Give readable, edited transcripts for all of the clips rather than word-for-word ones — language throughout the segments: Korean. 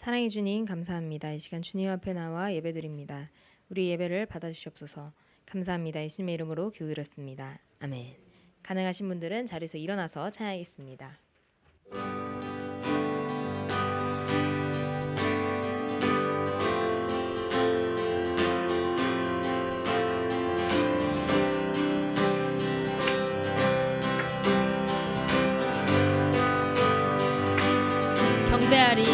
사랑해 주님 감사합니다. 이 시간 주님 앞에 나와 예배드립니다. 우리 예배를 받아주시옵소서. 감사합니다. 예수님의 이름으로 기도드렸습니다. 아멘. 가능하신 분들은 자리에서 일어나서 찬양하겠습니다. 경배하리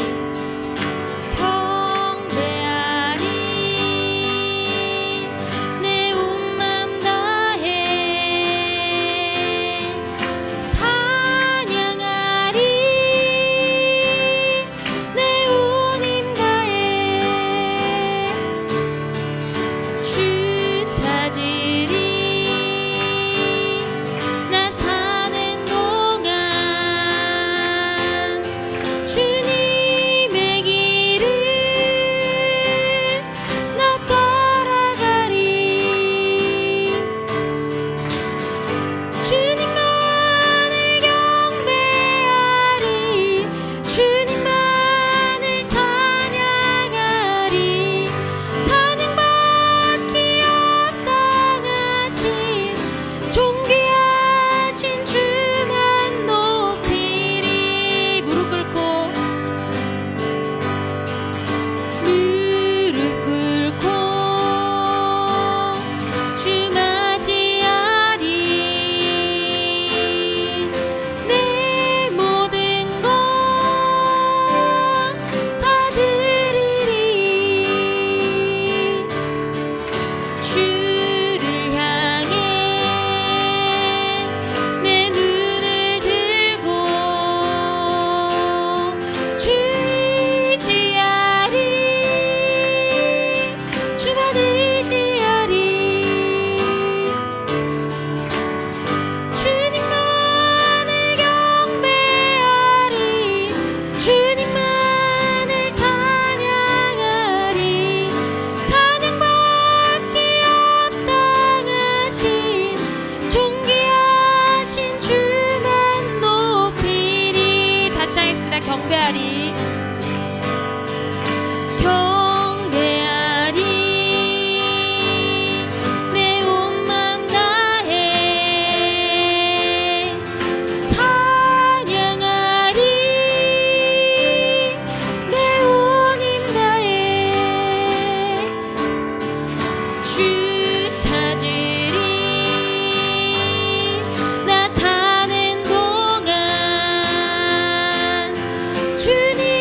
경배하리 경배하리 내 온 맘 다해 찬양하리 내 온 힘 다해 주 찾으리 나 사는 동안 주님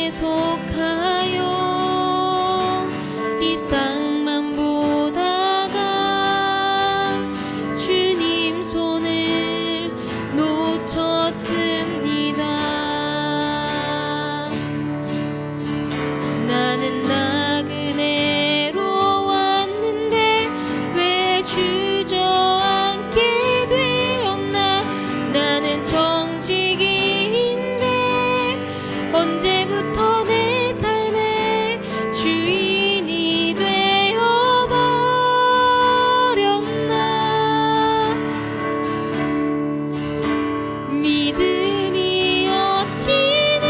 땅에 속하여 이 땅만 보다가 주님 손을 놓쳤습니다. 나는 나그네로 왔는데 왜 주저앉게 되었나. 나는 정직인데 언제부터 내 삶의 주인이 되어버렸나. 믿음이 없이는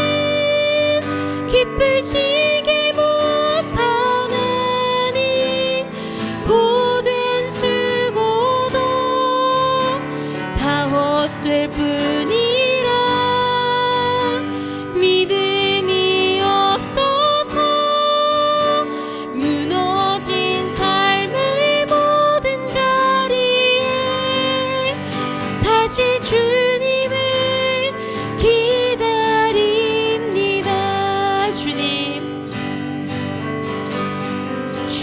기쁘시게 못하나니 고된 수고도 다 헛될 뿐이라. 믿음이 없어서 무너진 삶의 모든 자리에 다시 주님을 기다립니다.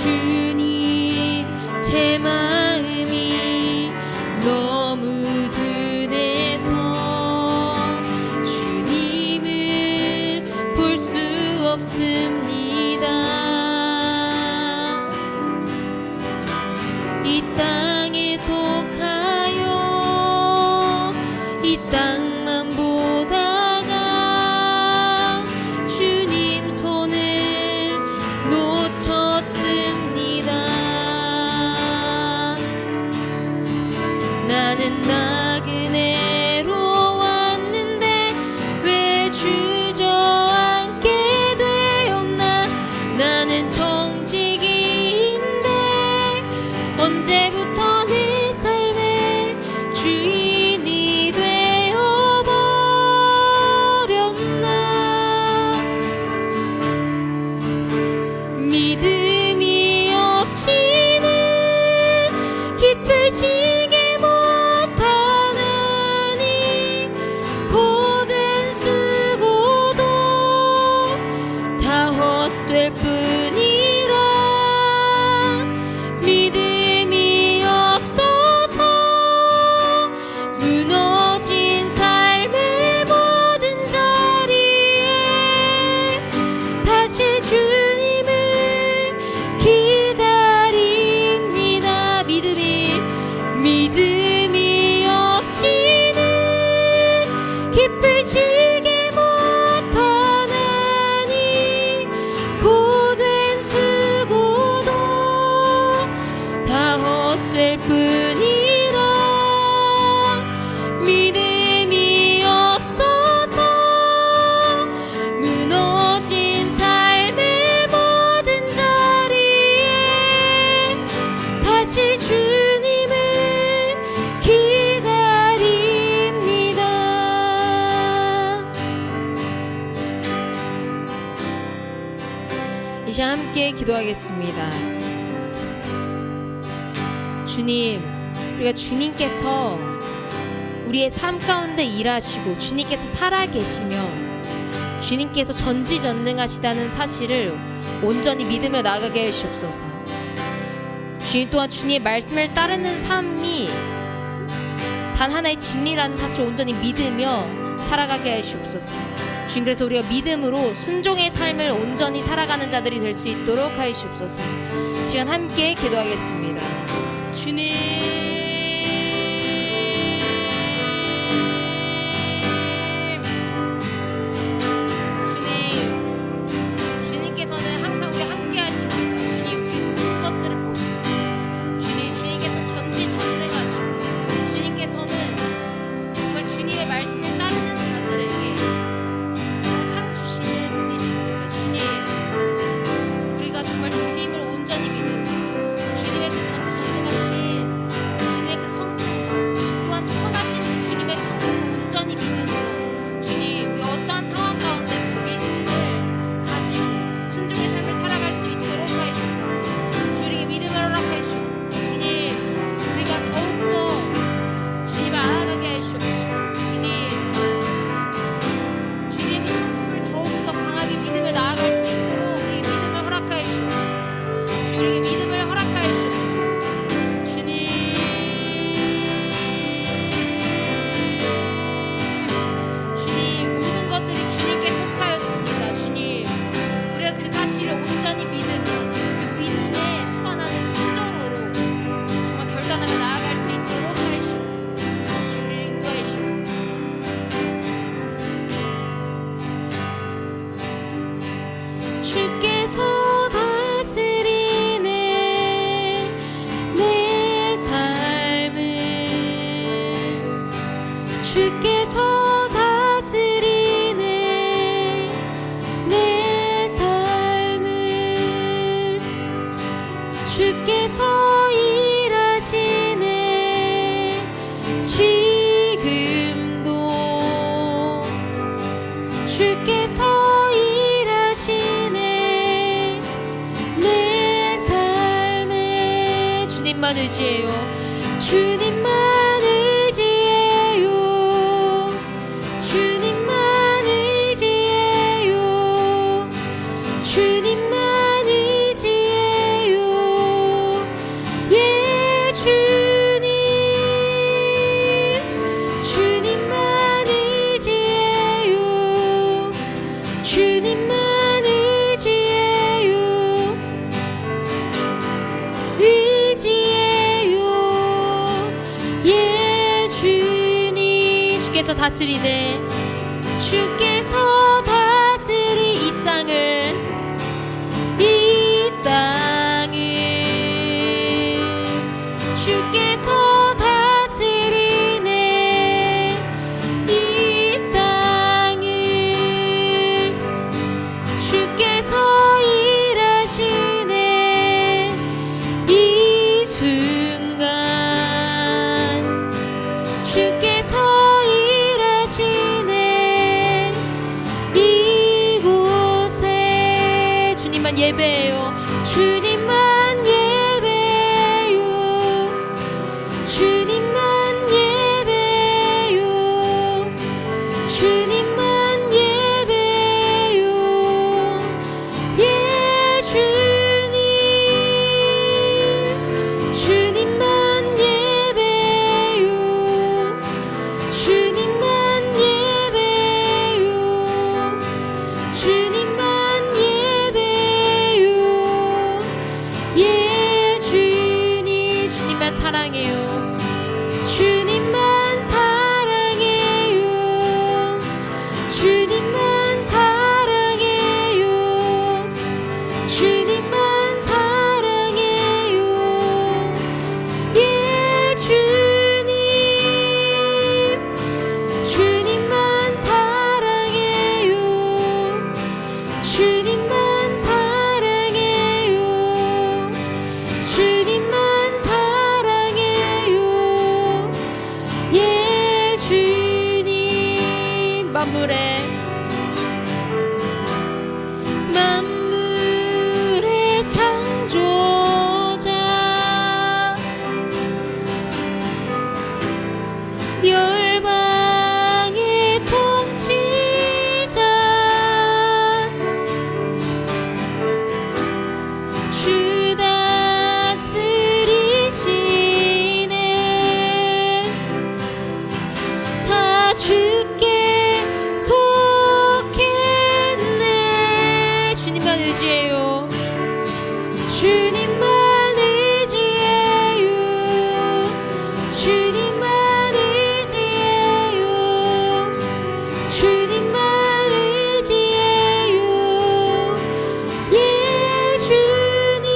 주님 제 마음이 너무 둔해서 주님을 볼 수 없습니다. 이 땅에 속하여 이 땅만 보다가 주님 손을 놓쳤습니다. 나는 나그네로 왔는데 왜 주저앉게 되었나. 나는 정직인데 언제부터 내 삶의 주인이 되어버렸나. 믿음이 없이는 기쁘시게 못하나니 고된 수고도 다 헛될 뿐이라. 믿음이 없어서 무너진 삶의 모든 자리에 다시 주님을 기다립니다. 믿음이 없이는 기쁘시게 못하나니 고된 수고도 다 헛될 뿐이라. 믿음이 없어서 무너진 삶의 모든 자리에 다시 주님을 기다립니다. 이제 함께 기도하겠습니다. 주님, 우리가 주님께서 우리의 삶 가운데 일하시고 주님께서 살아계시며 주님께서 전지전능하시다는 사실을 온전히 믿으며 나아가게 하시옵소서. 주님 또한 주님의 말씀을 따르는 삶이 단 하나의 진리라는 사실을 온전히 믿으며 살아가게 하시옵소서. 주님, 그래서 우리가 믿음으로 순종의 삶을 온전히 살아가는 자들이 될 수 있도록 하시옵소서. 시간 함께 기도하겠습니다. 주님, 주님께서는 항상 우리 함께 하십니다. 주님, 우리 모든 것들을 보시고 주님께서 전지전능하시고 주님께서는 정말 주님의 말씀을 따르는 자들에게 상 주시는 분이십니다. 주님, 우리가 정말 주님을 온전히 믿고 주님의 그 전지전능하신 주께서 다스리네 내 삶을 주께서 다스리네 내 삶을 주께서 일하시네 지금도 주께서 일하시네 내 삶에 주님만 의지해요 주님만 의지해요 주님만 의지해요 주님만 의지해요 예 주님 주님만 의지해요 주님만 의지해요 의지해요 예 주님 주께서 다스리네 주께서 다스리 이 땅을 주께서 다스리네 이 땅을 주께서 일하시네 이 순간 주께서 일하시네 이곳에 주님만 예배해요 주님만 예배해요 주님만 예배해요 주님만 예배해요 예 주님 주님만 예배해요 주님만 예배해요 주님만 예배해요 예 주님 주님만 사랑해요 주님만 사랑해요 주님만 사랑해요 주님만 사랑해요 예 주님 주님만 사랑해요 주님만 사랑해요 주님만 사랑해요 예 주님 만물의 창조자 열방의 통치자 주 다스리시네 다 주께 속했네 주님만 의지해요 주님만 의지해요 주님만 의지해요 주님만 의지해요 예 주님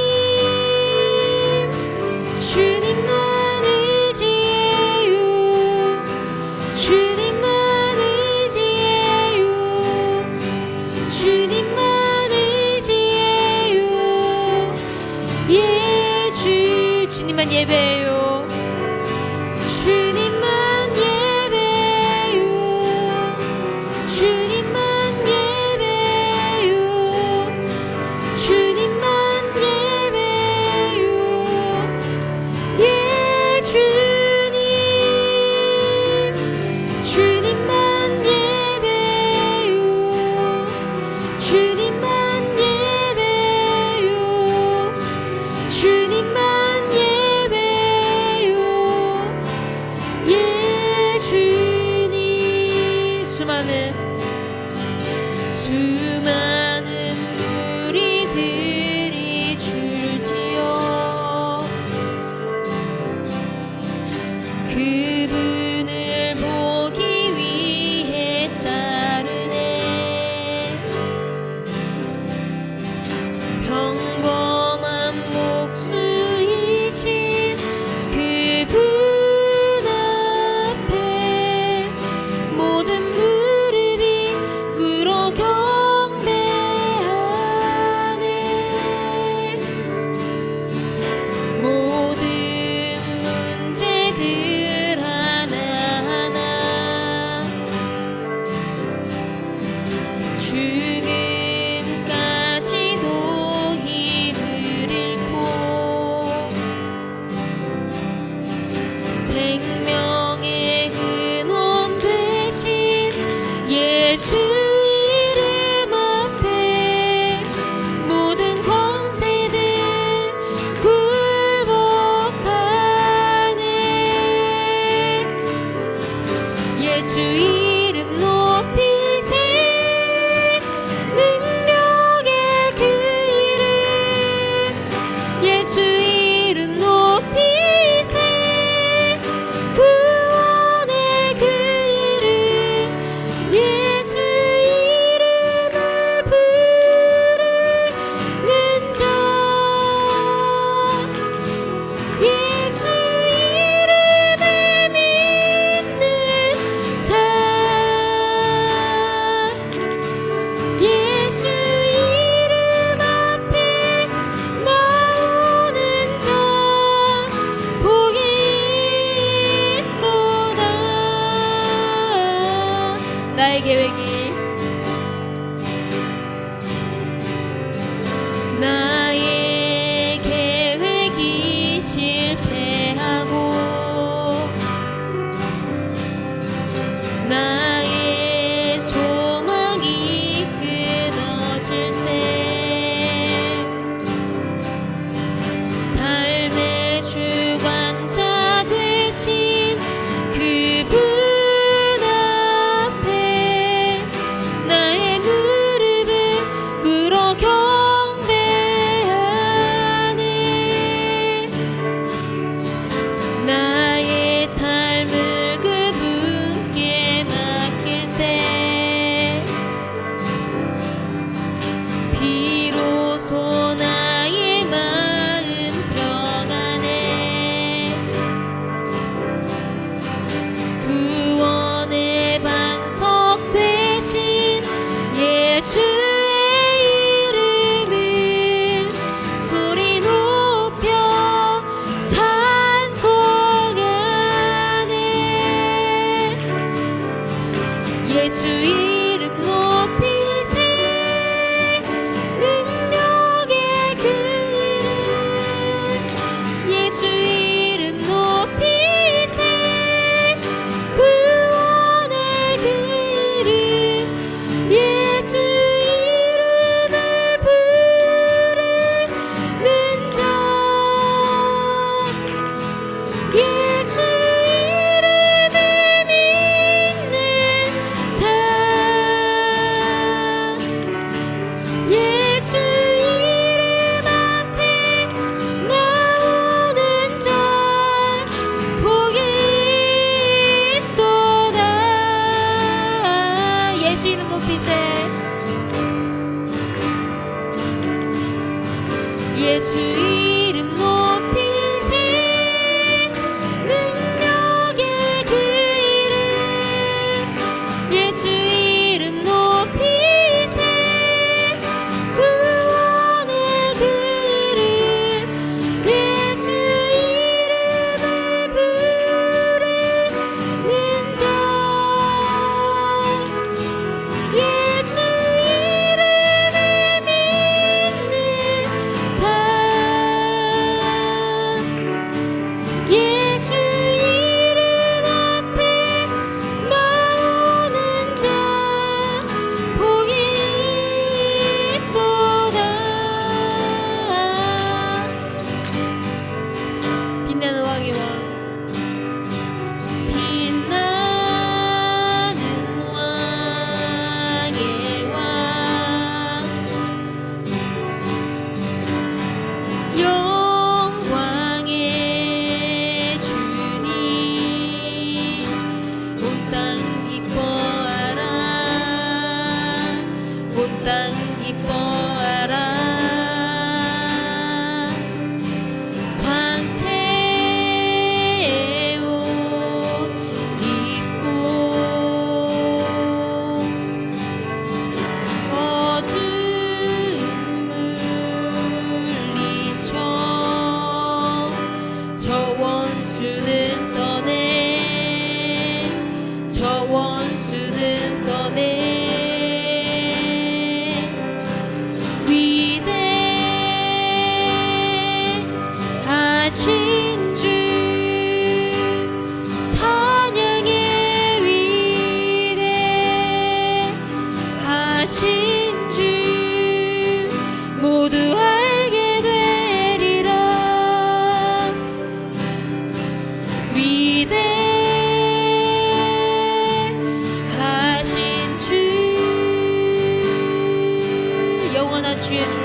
주님만 의지해요 주님만 의지해요 주님만 의지해요 예 주님만 예배해요 주님만 예배해요 주님만 예배해요 주님만 예배해요 예 주님 주님만 예배해요 주님만 예배해요 주님만 예배해요 예 주님 수많은 무리들이 줄지어 그분을 보기 위해 따르네 소나의 마음 평안해 구원의 반석 되신 예수의 이름을 소리 높여 찬송하네 예수 이름 높이세 능력의 그 이름 예수 이름 높이세 구원의 그 이름 예수 이름을 부르는 자 예수 이름을 믿는 자 예수 이름 앞에 나오는 자 복이 있도다 예수 이름 높이세 예수 이름 높이세 능력의 그 이름 예수 이름 높이세 구원의 그 이름 예수 이름을 부르는 자 예수 이름을 믿는 자 예수 이름 앞에 나오는 자 복이 있도다 빛나는 왕의 왕 빛나는 왕의 왕 영광의 주님 온 땅 기뻐하라 온 땅 기뻐하라 광채의 옷 입고 어둠 물리쳐 저 원수는 떠내 저 원수는 떠내 위대하신 주 찬양의 위대하신 주 모두 알게 되리라 위대하신 주 영원한 주의 주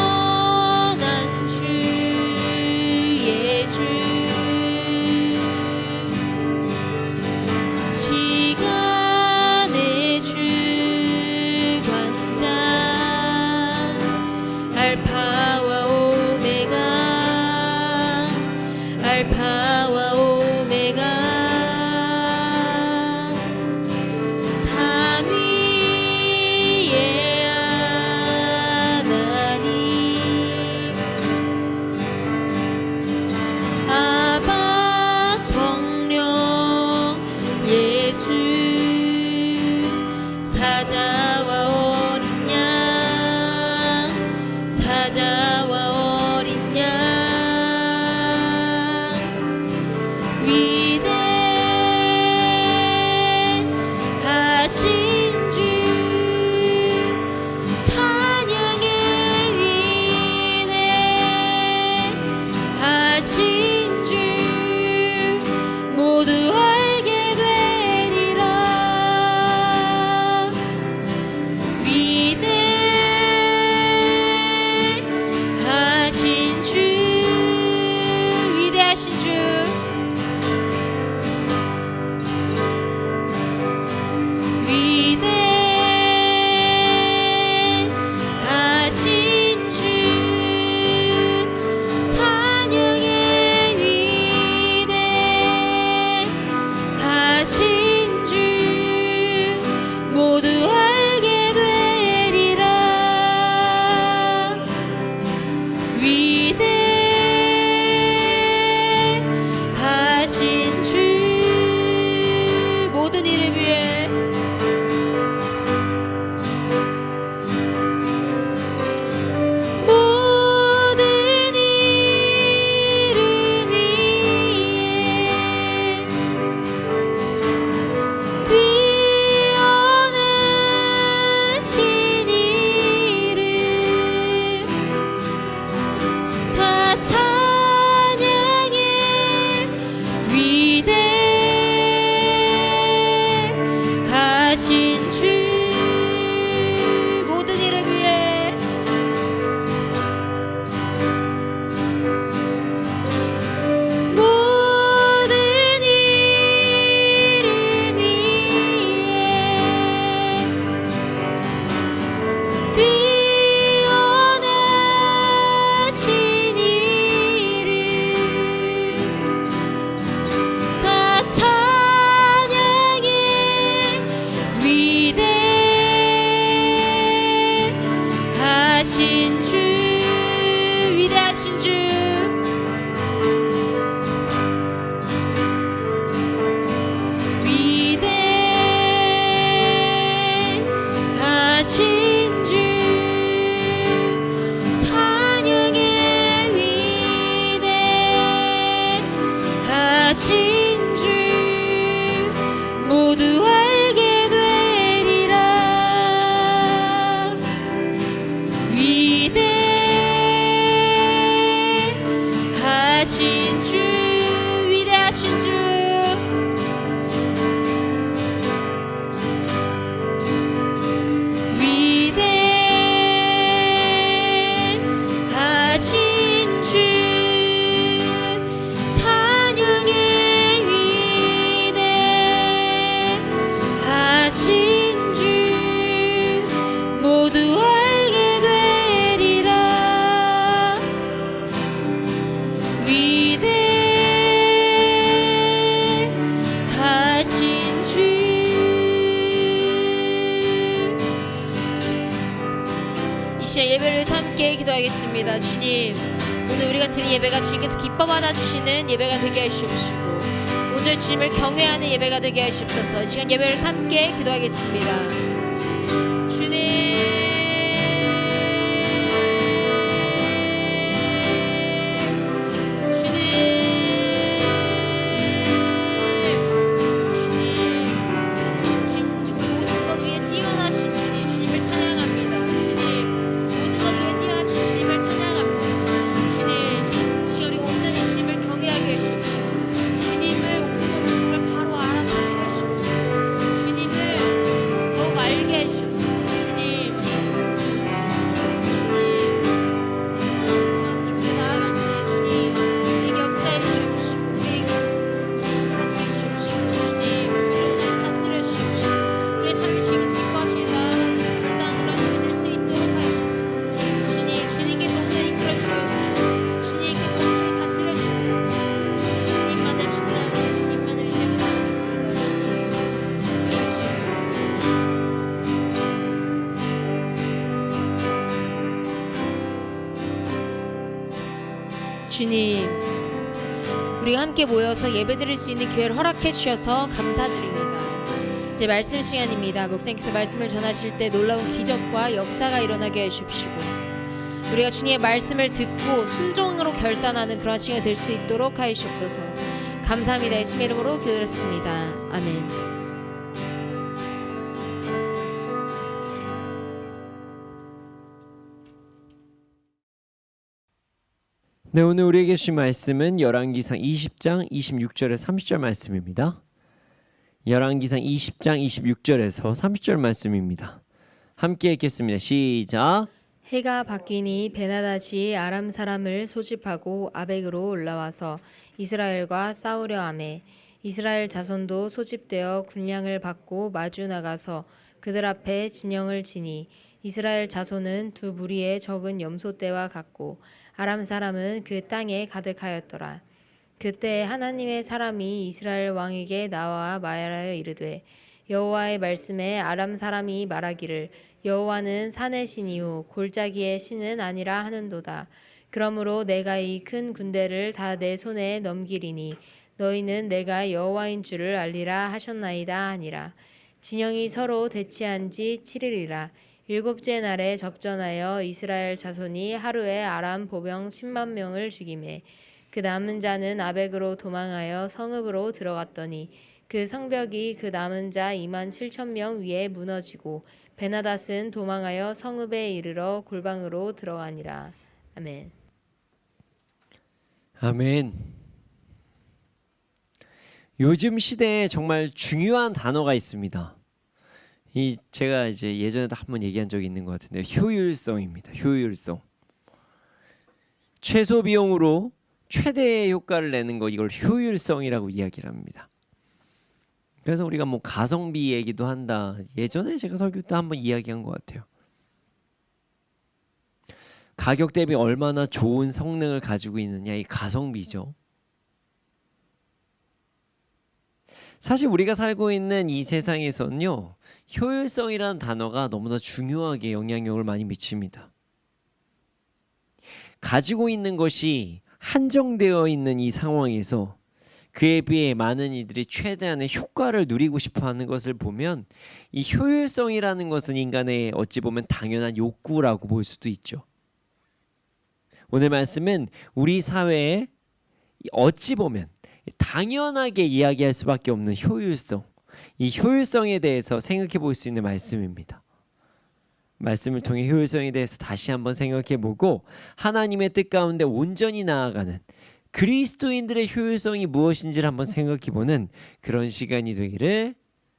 영원한 주의 주 시간의 주관자 알파와 오메가 알파와 오메가 삼위의 하나님 아바 성령 예수 사자와 어린 양 사자와 어린 양 위대하신 주 찬양의 위대하신 주 모두 알게 되리라 위대하신 주 위대하신 주 위대하신 이를 위해 모든 이를 위해 뛰어나신 이를 다 찬양해 위대하신 주 모든 일을 위해 모든 일을 위해 뛰어나신 이를 다 찬양해 위대하신 주 위대하신 주 위대하신 주 찬양해 위대하신 주 모두 알게 되리라 위대하신 주 위대하신 주 위대하신 주 찬양해 위대하신 주 모두 알게 되리라 위대하신 주 이 시간 예배를 함께 기도하겠습니다. 주님, 오늘 우리가 드린 예배가 주님께서 기뻐 받아주시는 예배가 되게 하시옵시고 오늘 주님을 경외하는 예배가 되게 하시옵소서. 이 시간 예배를 함께 기도하겠습니다. 주님 모든 것 위에 뛰어나신 주님, 주님을 찬양합니다. 주님, 모든 것 위에 뛰어나신 주님을 찬양합니다. 주님, 시간이 온전히 주님을 경외하게 하시옵시고 주님을 온전히 정말 바로 알아보게 하시옵소서. 주님을 더욱 알게 하시옵소서. 주님, 깊게 나아갈 때 주님 우리에게 역사해 주시옵시고 우리에게 삶을 함께 주시옵시고 주님 우리를 온전히 다스려 주시옵시고 우리의 삶을 주님께서 기뻐하시는 나아가는 결단을 하시게 될 수 있도록 하시옵소서. 주님, 주님께서 온전히 이끌어 주시옵소서. 주님께서 온전히 다스려 주시옵소서. 주님만을 신뢰하고 주님만을 이제고 나아갑니다. 주님 다스려 주시옵소서. 주님, 우리가 함께 모여서 예배드릴 수 있는 기회를 허락해 주셔서 감사드립니다. 이제 말씀 시간입니다. 목사님께서 말씀을 전하실 때 놀라운 기적과 역사가 일어나게 해주십시고 우리가 주님의 말씀을 듣고 순종으로 결단하는 그런 시간이 될 수 있도록 하시옵소서. 감사합니다. 예수님의 이름으로 기도드렸습니다. 아멘. 네, 오늘 우리에게 주신 말씀은 열왕기상 20장 26절에서 30절 말씀입니다. 열왕기상 20장 26절에서 30절 말씀입니다. 함께 읽겠습니다. 시작. 해가 바뀌니 베나닷이 아람 사람을 소집하고 아벡으로 올라와서 이스라엘과 싸우려 하매 이스라엘 자손도 소집되어 군량을 받고 마주 나가서 그들 앞에 진영을 치니 이스라엘 자손은 두 무리의 적은 염소떼와 같고 아람 사람은 그 땅에 가득하였더라. 그때 하나님의 사람이 이스라엘 왕에게 나와 말하여 이르되 여호와의 말씀에 아람 사람이 말하기를 여호와는 산의 신이요 골짜기의 신은 아니라 하는도다. 그러므로 내가 이 큰 군대를 다 내 손에 넘기리니 너희는 내가 여호와인 줄을 알리라 하셨나이다 하니라. 진영이 서로 대치한 지 7일이라. 일곱째 날에 접전하여 이스라엘 자손이 하루에 아람 보병 10만 명을 죽이매 그 남은 자는 아벡으로 도망하여 성읍으로 들어갔더니 그 성벽이 그 남은 자 2만 7천 명 위에 무너지고 베나닷은 도망하여 성읍에 이르러 골방으로 들어가니라. 아멘. 아멘. 요즘 시대에 정말 중요한 단어가 있습니다. 이 제가 이제 예전에도 한번 얘기한 적이 있는 것 같은데 효율성입니다. 효율성. 최소 비용으로 최대의 효과를 내는 거 이걸 효율성이라고 이야기를 합니다. 그래서 우리가 뭐 가성비 얘기도 한다. 예전에 제가 설교 때 한번 이야기한 것 같아요. 가격 대비 얼마나 좋은 성능을 가지고 있느냐 이 가성비죠. 사실 우리가 살고 있는 이 세상에서는요 효율성이라는 단어가 너무나 중요하게 영향력을 많이 미칩니다. 가지고 있는 것이 한정되어 있는 이 상황에서 그에 비해 많은 이들이 최대한의 효과를 누리고 싶어하는 것을 보면 이 효율성이라는 것은 인간의 어찌 보면 당연한 욕구라고 볼 수도 있죠. 오늘 말씀은 우리 사회에 어찌 보면 당연하게 이야기할 수밖에 없는 효율성, 이 효율성에 대해서 생각해 볼 수 있는 말씀입니다. 말씀을 통해 효율성에 대해서 다시 한번 생각해 보고 하나님의 뜻 가운데 온전히 나아가는 그리스도인들의 효율성이 무엇인지를 한번 생각해 보는 그런 시간이 되기를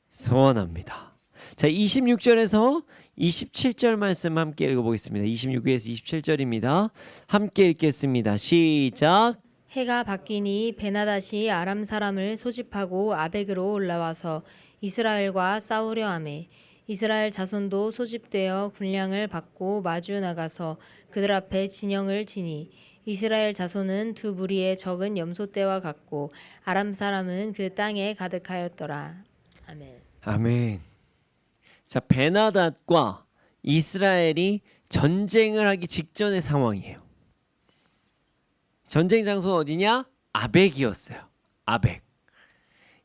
소원합니다. 자, 26절에서 27절 말씀 함께 읽어보겠습니다. 26에서 27절입니다. 함께 읽겠습니다. 시작. 해가 바뀌니 베나닷이 아람 사람을 소집하고 아벡으로 올라와서 이스라엘과 싸우려 하매 이스라엘 자손도 소집되어 군량을 받고 마주 나가서 그들 앞에 진영을 치니 이스라엘 자손은 두 무리의 적은 염소떼와 같고 아람 사람은 그 땅에 가득하였더라. 아멘. 아멘. 자, 베나닷과 이스라엘이 전쟁을 하기 직전의 상황이에요. 전쟁 장소는 어디냐? 아벡이었어요. 아벡.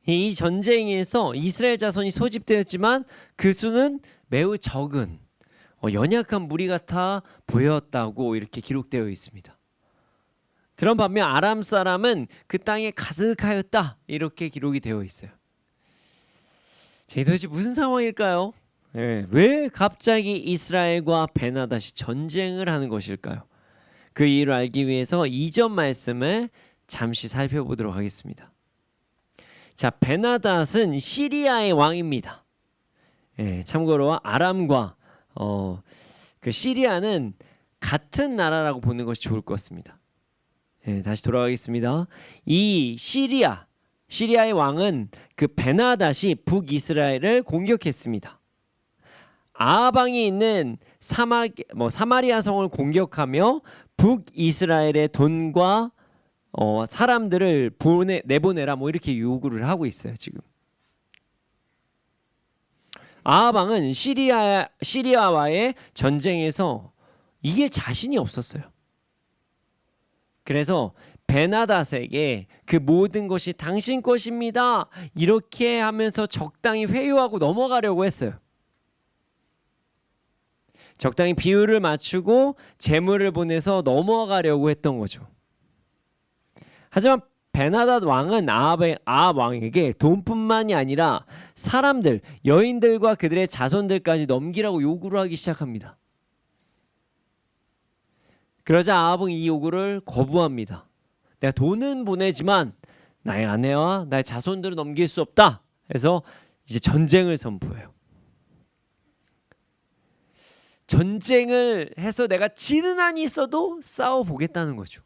이 전쟁에서 이스라엘 자손이 소집되었지만 그 수는 매우 적은 연약한 무리 같아 보였다고 이렇게 기록되어 있습니다. 그런 반면 아람 사람은 그 땅에 가득하였다 이렇게 기록이 되어 있어요. 도대체 무슨 상황일까요? 왜 갑자기 이스라엘과 베나닷이 전쟁을 하는 것일까요? 그 이유를 알기 위해서 이전 말씀을 잠시 살펴보도록 하겠습니다. 자, 베나닷은 시리아의 왕입니다. 참고로 아람과 그 시리아는 같은 나라라고 보는 것이 좋을 것 같습니다. 다시 돌아가겠습니다. 이 시리아의 왕은 그 베나닷이 북이스라엘을 공격했습니다. 아방이 있는 사마리아 성을 공격하며 북이스라엘의 돈과 사람들을 내보내라 이렇게 요구를 하고 있어요. 지금 아방은 시리아와의 전쟁에서 이길 자신이 없었어요. 그래서 베나닷에게 그 모든 것이 당신 것입니다 이렇게 하면서 적당히 회유하고 넘어가려고 했어요. 적당히 비율을 맞추고 재물을 보내서 넘어가려고 했던 거죠. 하지만 베나닷 왕은 아합 왕에게 돈뿐만이 아니라 사람들, 여인들과 그들의 자손들까지 넘기라고 요구를 하기 시작합니다. 그러자 아합은 이 요구를 거부합니다. 내가 돈은 보내지만 나의 아내와 나의 자손들을 넘길 수 없다 해서 이제 전쟁을 선포해요. 전쟁을 해서 내가 지는 한이 있어도 싸워보겠다는 거죠.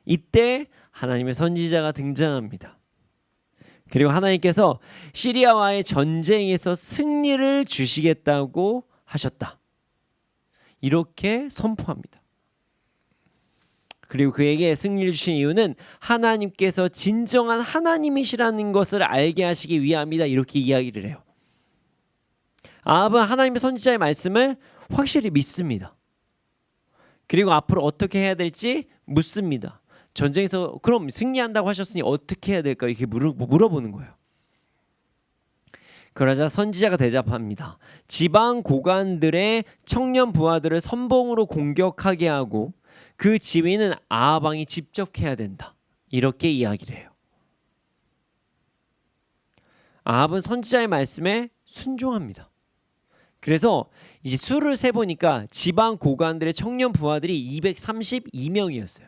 이때 하나님의 선지자가 등장합니다. 그리고 하나님께서 시리아와의 전쟁에서 승리를 주시겠다고 하셨다. 이렇게 선포합니다. 그리고 그에게 승리를 주신 이유는 하나님께서 진정한 하나님이시라는 것을 알게 하시기 위함이다. 이렇게 이야기를 해요. 아합은 하나님의 선지자의 말씀을 확실히 믿습니다. 그리고 앞으로 어떻게 해야 될지 묻습니다. 전쟁에서 그럼 승리한다고 하셨으니 어떻게 해야 될까 이렇게 물어보는 거예요. 그러자 선지자가 대답합니다. 지방 고관들의 청년 부하들을 선봉으로 공격하게 하고 그 지휘는 아합 왕이 직접 해야 된다. 이렇게 이야기를 해요. 아합은 선지자의 말씀에 순종합니다. 그래서 이제 수를 세 보니까 지방 고관들의 청년 부하들이 232명이었어요.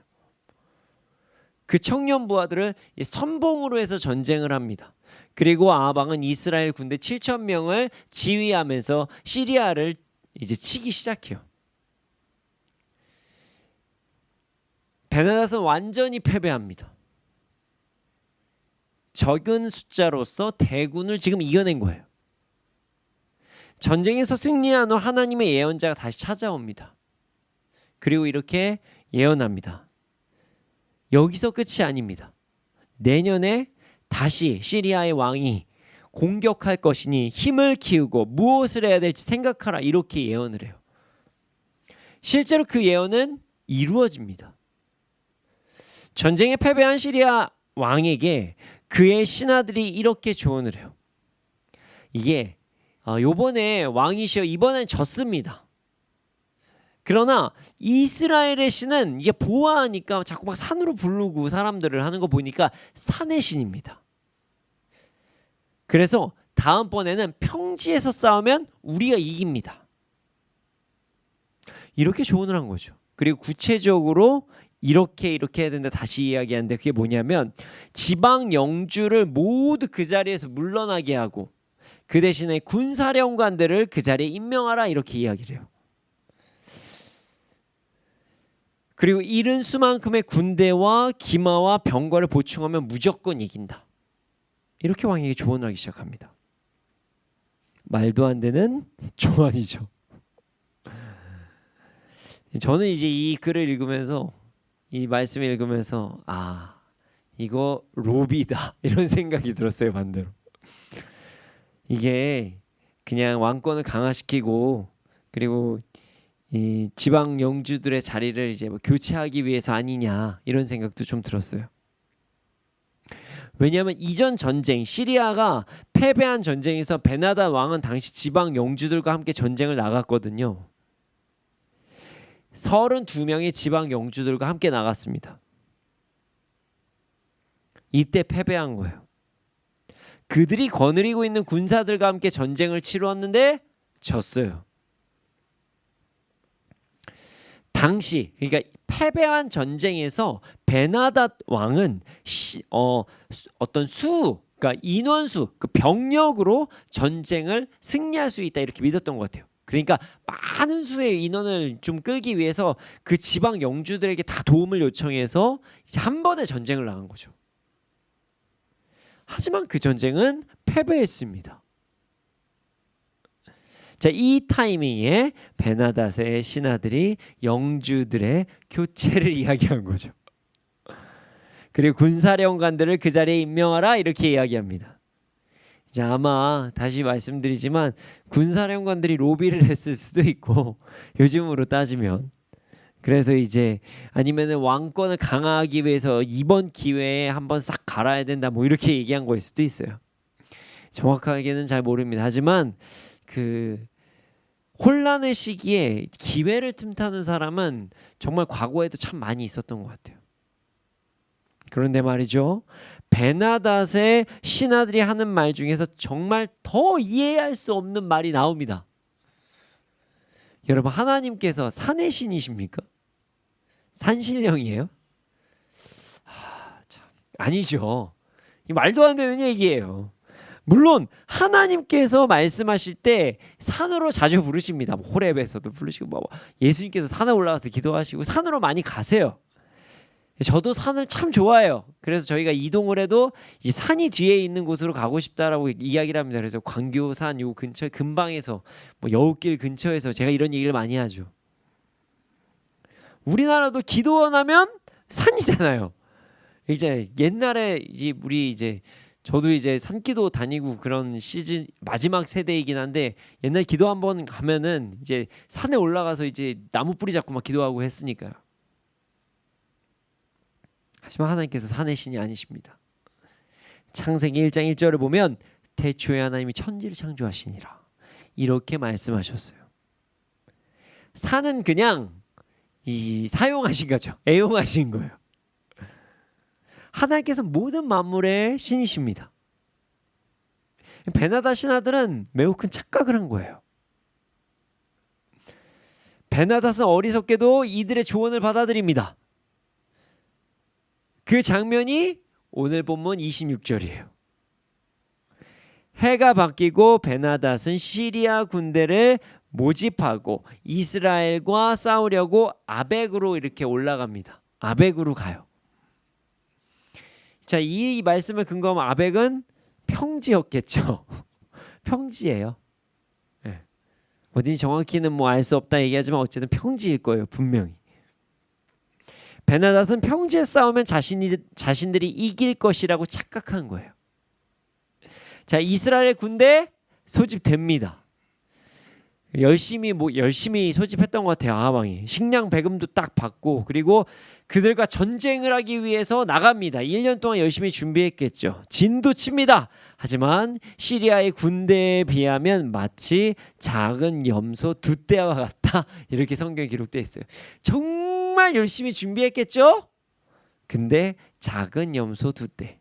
그 청년 부하들을 선봉으로 해서 전쟁을 합니다. 그리고 아합 왕은 이스라엘 군대 7,000명을 지휘하면서 시리아를 이제 치기 시작해요. 베나닷은 완전히 패배합니다. 적은 숫자로서 대군을 지금 이겨낸 거예요. 전쟁에서 승리한 후 하나님의 예언자가 다시 찾아옵니다. 그리고 이렇게 예언합니다. 여기서 끝이 아닙니다. 내년에 다시 시리아의 왕이 공격할 것이니 힘을 키우고 무엇을 해야 될지 생각하라. 이렇게 예언을 해요. 실제로 그 예언은 이루어집니다. 전쟁에 패배한 시리아 왕에게 그의 신하들이 이렇게 조언을 해요. 이게 요번에 왕이시여 이번엔 졌습니다. 그러나 이스라엘의 신은 이제 보아하니까 자꾸 막 산으로 부르고 사람들을 하는 거 보니까 산의 신입니다. 그래서 다음번에는 평지에서 싸우면 우리가 이깁니다. 이렇게 조언을 한 거죠. 그리고 구체적으로 이렇게 해야 된다 다시 이야기하는데 그게 뭐냐면 지방 영주를 모두 그 자리에서 물러나게 하고 그 대신에 군사령관들을 그 자리에 임명하라 이렇게 이야기를 해요. 그리고 이른 수만큼의 군대와 기마와 병거를 보충하면 무조건 이긴다. 이렇게 왕에게 조언을 하기 시작합니다. 말도 안 되는 조언이죠. 저는 이제 이 글을 읽으면서 이 말씀을 읽으면서 이거 로비다 이런 생각이 들었어요. 반대로 이게 그냥 왕권을 강화시키고 그리고 이 지방 영주들의 자리를 이제 뭐 교체하기 위해서 아니냐 이런 생각도 좀 들었어요. 왜냐하면 이전 전쟁 시리아가 패배한 전쟁에서 베나닷 왕은 당시 지방 영주들과 함께 전쟁을 나갔거든요. 32명의 지방 영주들과 함께 나갔습니다. 이때 패배한 거예요. 그들이 거느리고 있는 군사들과 함께 전쟁을 치루었는데 졌어요. 당시 그러니까 패배한 전쟁에서 베나닷 왕은 어떤 그러니까 인원수, 그 병력으로 전쟁을 승리할 수 있다 이렇게 믿었던 것 같아요. 그러니까 많은 수의 인원을 좀 끌기 위해서 그 지방 영주들에게 다 도움을 요청해서 이제 한 번에 전쟁을 나간 거죠. 하지만 그 전쟁은 패배했습니다. 자, 이 타이밍에 베나닷의 신하들이 영주들의 교체를 이야기한 거죠. 그리고 군사령관들을 그 자리에 임명하라 이렇게 이야기합니다. 이제 아마 다시 말씀드리지만 군사령관들이 로비를 했을 수도 있고 요즘으로 따지면 그래서 이제 아니면은 왕권을 강화하기 위해서 이번 기회에 한번 싹 갈아야 된다 뭐 이렇게 얘기한 거일 수도 있어요. 정확하게는 잘 모릅니다. 하지만 그 혼란의 시기에 기회를 틈타는 사람은 정말 과거에도 참 많이 있었던 것 같아요. 그런데 말이죠, 베나닷의 신하들이 하는 말 중에서 정말 더 이해할 수 없는 말이 나옵니다. 여러분, 하나님께서 산의 신이십니까? 산신령이에요? 아니죠. 이 말도 안 되는 얘기예요. 물론 하나님께서 말씀하실 때 산으로 자주 부르십니다. 뭐 호렙에서도 부르시고 뭐 예수님께서 산에 올라가서 기도하시고 산으로 많이 가세요. 저도 산을 참 좋아해요. 그래서 저희가 이동을 해도 이 산이 뒤에 있는 곳으로 가고 싶다라고 이야기를 합니다. 그래서 광교산 요 근처 근방에서 뭐 여우길 근처에서 제가 이런 얘기를 많이 하죠. 우리나라도 기도원 하면 산이잖아요. 이제 옛날에 우리 이제 저도 이제 산기도 다니고 그런 시즌 마지막 세대이긴 한데 옛날 기도 한번 가면은 이제 산에 올라가서 이제 나무 뿌리 잡고 막 기도하고 했으니까요. 하지만 하나님께서 산의 신이 아니십니다. 창세기 1장 1절을 보면 태초에 하나님이 천지를 창조하시니라 이렇게 말씀하셨어요. 산은 그냥 사용하신 거죠. 애용하신 거예요. 하나님께서 모든 만물의 신이십니다. 베나다 신하들은 매우 큰 착각을 한 거예요. 베나닷은 어리석게도 이들의 조언을 받아들입니다. 그 장면이 오늘 본문 26절이에요. 해가 바뀌고 베나닷은 시리아 군대를 모집하고 이스라엘과 싸우려고 아벡으로 이렇게 올라갑니다. 아벡으로 가요. 자, 이 말씀을 근거하면 아벡은 평지였겠죠. 평지예요. 네. 어딘지 정확히는 뭐 알 수 없다 얘기하지만 어쨌든 평지일 거예요. 분명히. 베나닷은 평지에 싸우면 자신들이 이길 것이라고 착각한 거예요. 자, 이스라엘 군대 소집됩니다. 열심히 소집했던 것 같아요. 아하방이 식량 배금도 딱 받고 그리고 그들과 전쟁을 하기 위해서 나갑니다. 1년 동안 열심히 준비했겠죠. 진도 칩니다. 하지만 시리아의 군대에 비하면 마치 작은 염소 두 떼와 같다 이렇게 성경에 기록되어 있어요. 정말 열심히 준비했겠죠. 근데 작은 염소 두 떼.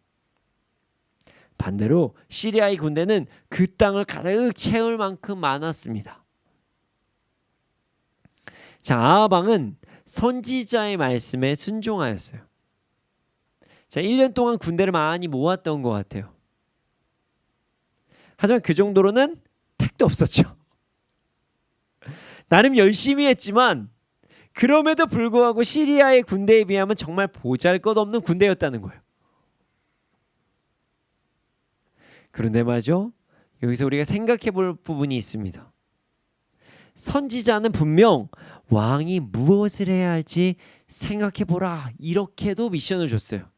반대로 시리아의 군대는 그 땅을 가득 채울 만큼 많았습니다. 자, 아하방은 선지자의 말씀에 순종하였어요. 자, 1년 동안 군대를 많이 모았던 것 같아요. 하지만 그 정도로는 택도 없었죠. 나름 열심히 했지만 그럼에도 불구하고 시리아의 군대에 비하면 정말 보잘것없는 군대였다는 거예요. 그런데 말이죠. 여기서 우리가 생각해 볼 부분이 있습니다. 선지자는 분명 왕이 무엇을 해야 할지 생각해 보라 이렇게도 미션을 줬어요.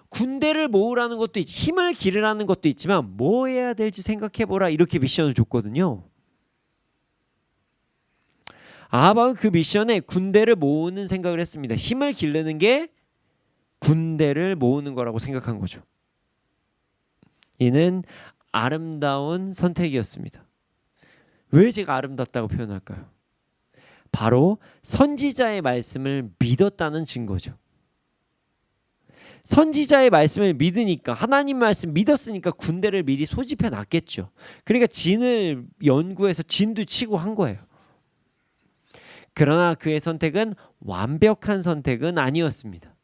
군대를 모으라는 것도 있지, 힘을 기르라는 것도 있지만 뭐 해야 될지 생각해 보라 이렇게 미션을 줬거든요. 아하방은 그 미션에 군대를 모으는 생각을 했습니다. 힘을 기르는 게 군대를 모으는 거라고 생각한 거죠. 이는 아름다운 선택이었습니다. 왜 제가 아름답다고 표현할까요? 바로 선지자의 말씀을 믿었다는 증거죠. 선지자의 말씀을 믿으니까, 하나님 말씀 믿었으니까 군대를 미리 소집해 놨겠죠. 그러니까 진을 연구해서 진도 치고 한 거예요. 그러나 그의 선택은 완벽한 선택은 아니었습니다.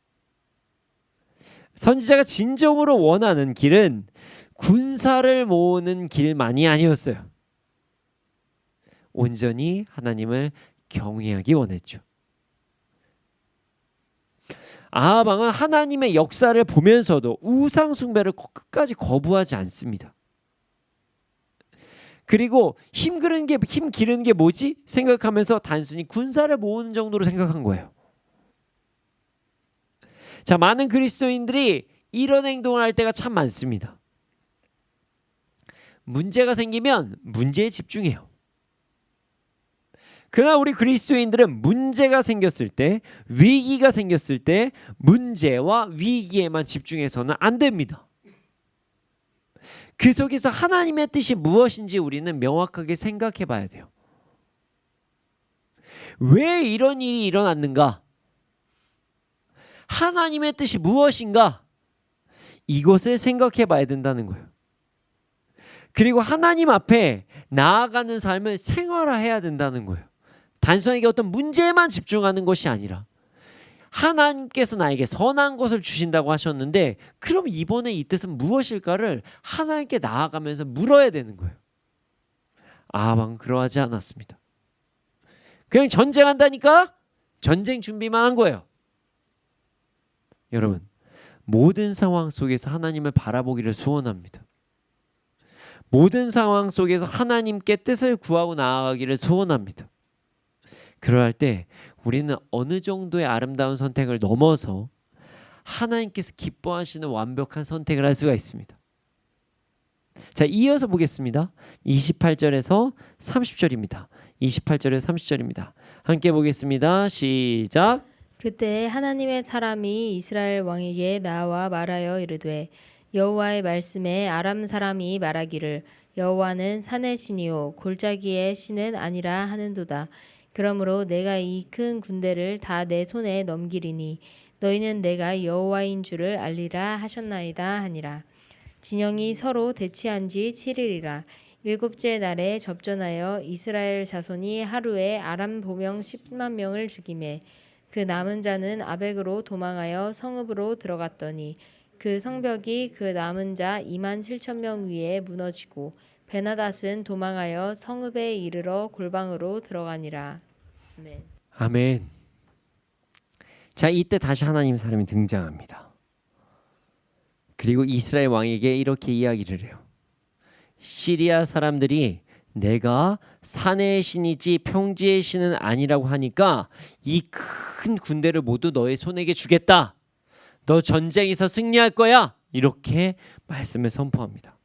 선지자가 진정으로 원하는 길은 군사를 모으는 길만이 아니었어요. 온전히 하나님을 경외하기 원했죠. 아하방은 하나님의 역사를 보면서도 우상 숭배를 끝까지 거부하지 않습니다. 그리고 힘 기르는 게 뭐지? 생각하면서 단순히 군사를 모으는 정도로 생각한 거예요. 자, 많은 그리스도인들이 이런 행동을 할 때가 참 많습니다. 문제가 생기면 문제에 집중해요. 그러나 우리 그리스도인들은 문제가 생겼을 때, 위기가 생겼을 때 문제와 위기에만 집중해서는 안 됩니다. 그 속에서 하나님의 뜻이 무엇인지 우리는 명확하게 생각해 봐야 돼요. 왜 이런 일이 일어났는가? 하나님의 뜻이 무엇인가? 이것을 생각해 봐야 된다는 거예요. 그리고 하나님 앞에 나아가는 삶을 생활화해야 된다는 거예요. 단순하게 어떤 문제에만 집중하는 것이 아니라 하나님께서 나에게 선한 것을 주신다고 하셨는데 그럼 이번에 이 뜻은 무엇일까를 하나님께 나아가면서 물어야 되는 거예요. 아하방은 그러하지 않았습니다. 그냥 전쟁한다니까 전쟁 준비만 한 거예요. 여러분, 모든 상황 속에서 하나님을 바라보기를 소원합니다. 모든 상황 속에서 하나님께 뜻을 구하고 나아가기를 소원합니다. 그럴 때 우리는 어느 정도의 아름다운 선택을 넘어서 하나님께서 기뻐하시는 완벽한 선택을 할 수가 있습니다. 자, 이어서 보겠습니다. 28절에서 30절입니다. 28절에서 30절입니다. 함께 보겠습니다. 시작. 그때 하나님의 사람이 이스라엘 왕에게 나와 말하여 이르되 여호와의 말씀에 아람 사람이 말하기를 여호와는 산의 신이요 골짜기의 신은 아니라 하는도다. 그러므로 내가 이 큰 군대를 다 내 손에 넘기리니 너희는 내가 여호와인 줄을 알리라 하셨나이다 하니라. 진영이 서로 대치한 지 7일이라. 일곱째 날에 접전하여 이스라엘 자손이 하루에 아람 보병 10만 명을 죽이매 그 남은 자는 아벡으로 도망하여 성읍으로 들어갔더니 그 성벽이 그 남은 자 2만 7천 명 위에 무너지고 베나닷은 도망하여 성읍에 이르러 골방으로 들어가니라. 아멘. 아멘. 자, 이때 다시 하나님 사람이 등장합니다. 그리고 이스라엘 왕에게 이렇게 이야기를 해요. 시리아 사람들이 내가 산의 신이지 평지의 신은 아니라고 하니까 이 큰 군대를 모두 너의 손에게 주겠다. 너 전쟁에서 승리할 거야. 이렇게 말씀을 선포합니다.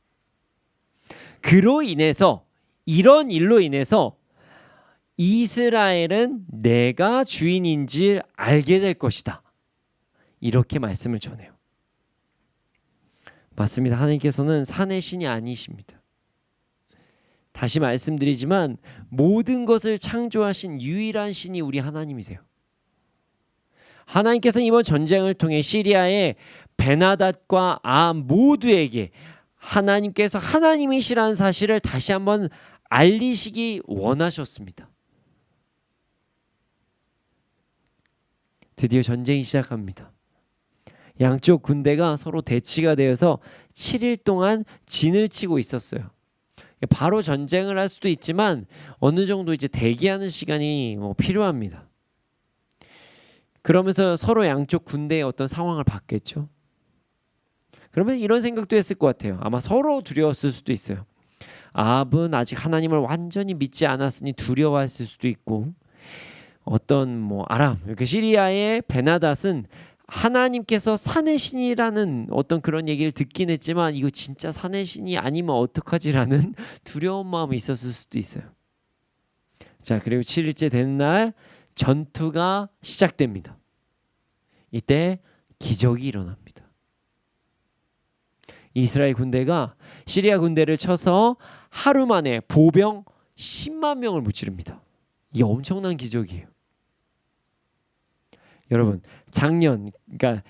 그로 인해서 이런 일로 인해서 이스라엘은 내가 주인인지 알게 될 것이다. 이렇게 말씀을 전해요. 맞습니다. 하나님께서는 산의 신이 아니십니다. 다시 말씀드리지만 모든 것을 창조하신 유일한 신이 우리 하나님이세요. 하나님께서는 이번 전쟁을 통해 시리아의 베나닷과 아함 모두에게 하나님께서 하나님이시라는 사실을 다시 한번 알리시기 원하셨습니다. 드디어 전쟁이 시작합니다. 양쪽 군대가 서로 대치가 되어서 7일 동안 진을 치고 있었어요. 바로 전쟁을 할 수도 있지만 어느 정도 이제 대기하는 시간이 필요합니다. 그러면서 서로 양쪽 군대의 어떤 상황을 봤겠죠. 그러면 이런 생각도 했을 것 같아요. 아마 서로 두려웠을 수도 있어요. 아합은 아직 하나님을 완전히 믿지 않았으니 두려워했을 수도 있고, 어떤 아람, 이렇게 시리아의 베나닷은 하나님께서 산의 신이라는 어떤 그런 얘기를 듣긴 했지만 이거 진짜 산의 신이 아니면 어떡하지라는 두려운 마음이 있었을 수도 있어요. 자, 그리고 7일째 되는 날 전투가 시작됩니다. 이때 기적이 일어납니다. 이스라엘 군대가 시리아 군대를 쳐서 하루 만에 보병 10만 명을 무찌릅니다. 이게 엄청난 기적이에요. 여러분, 작년, 그러니까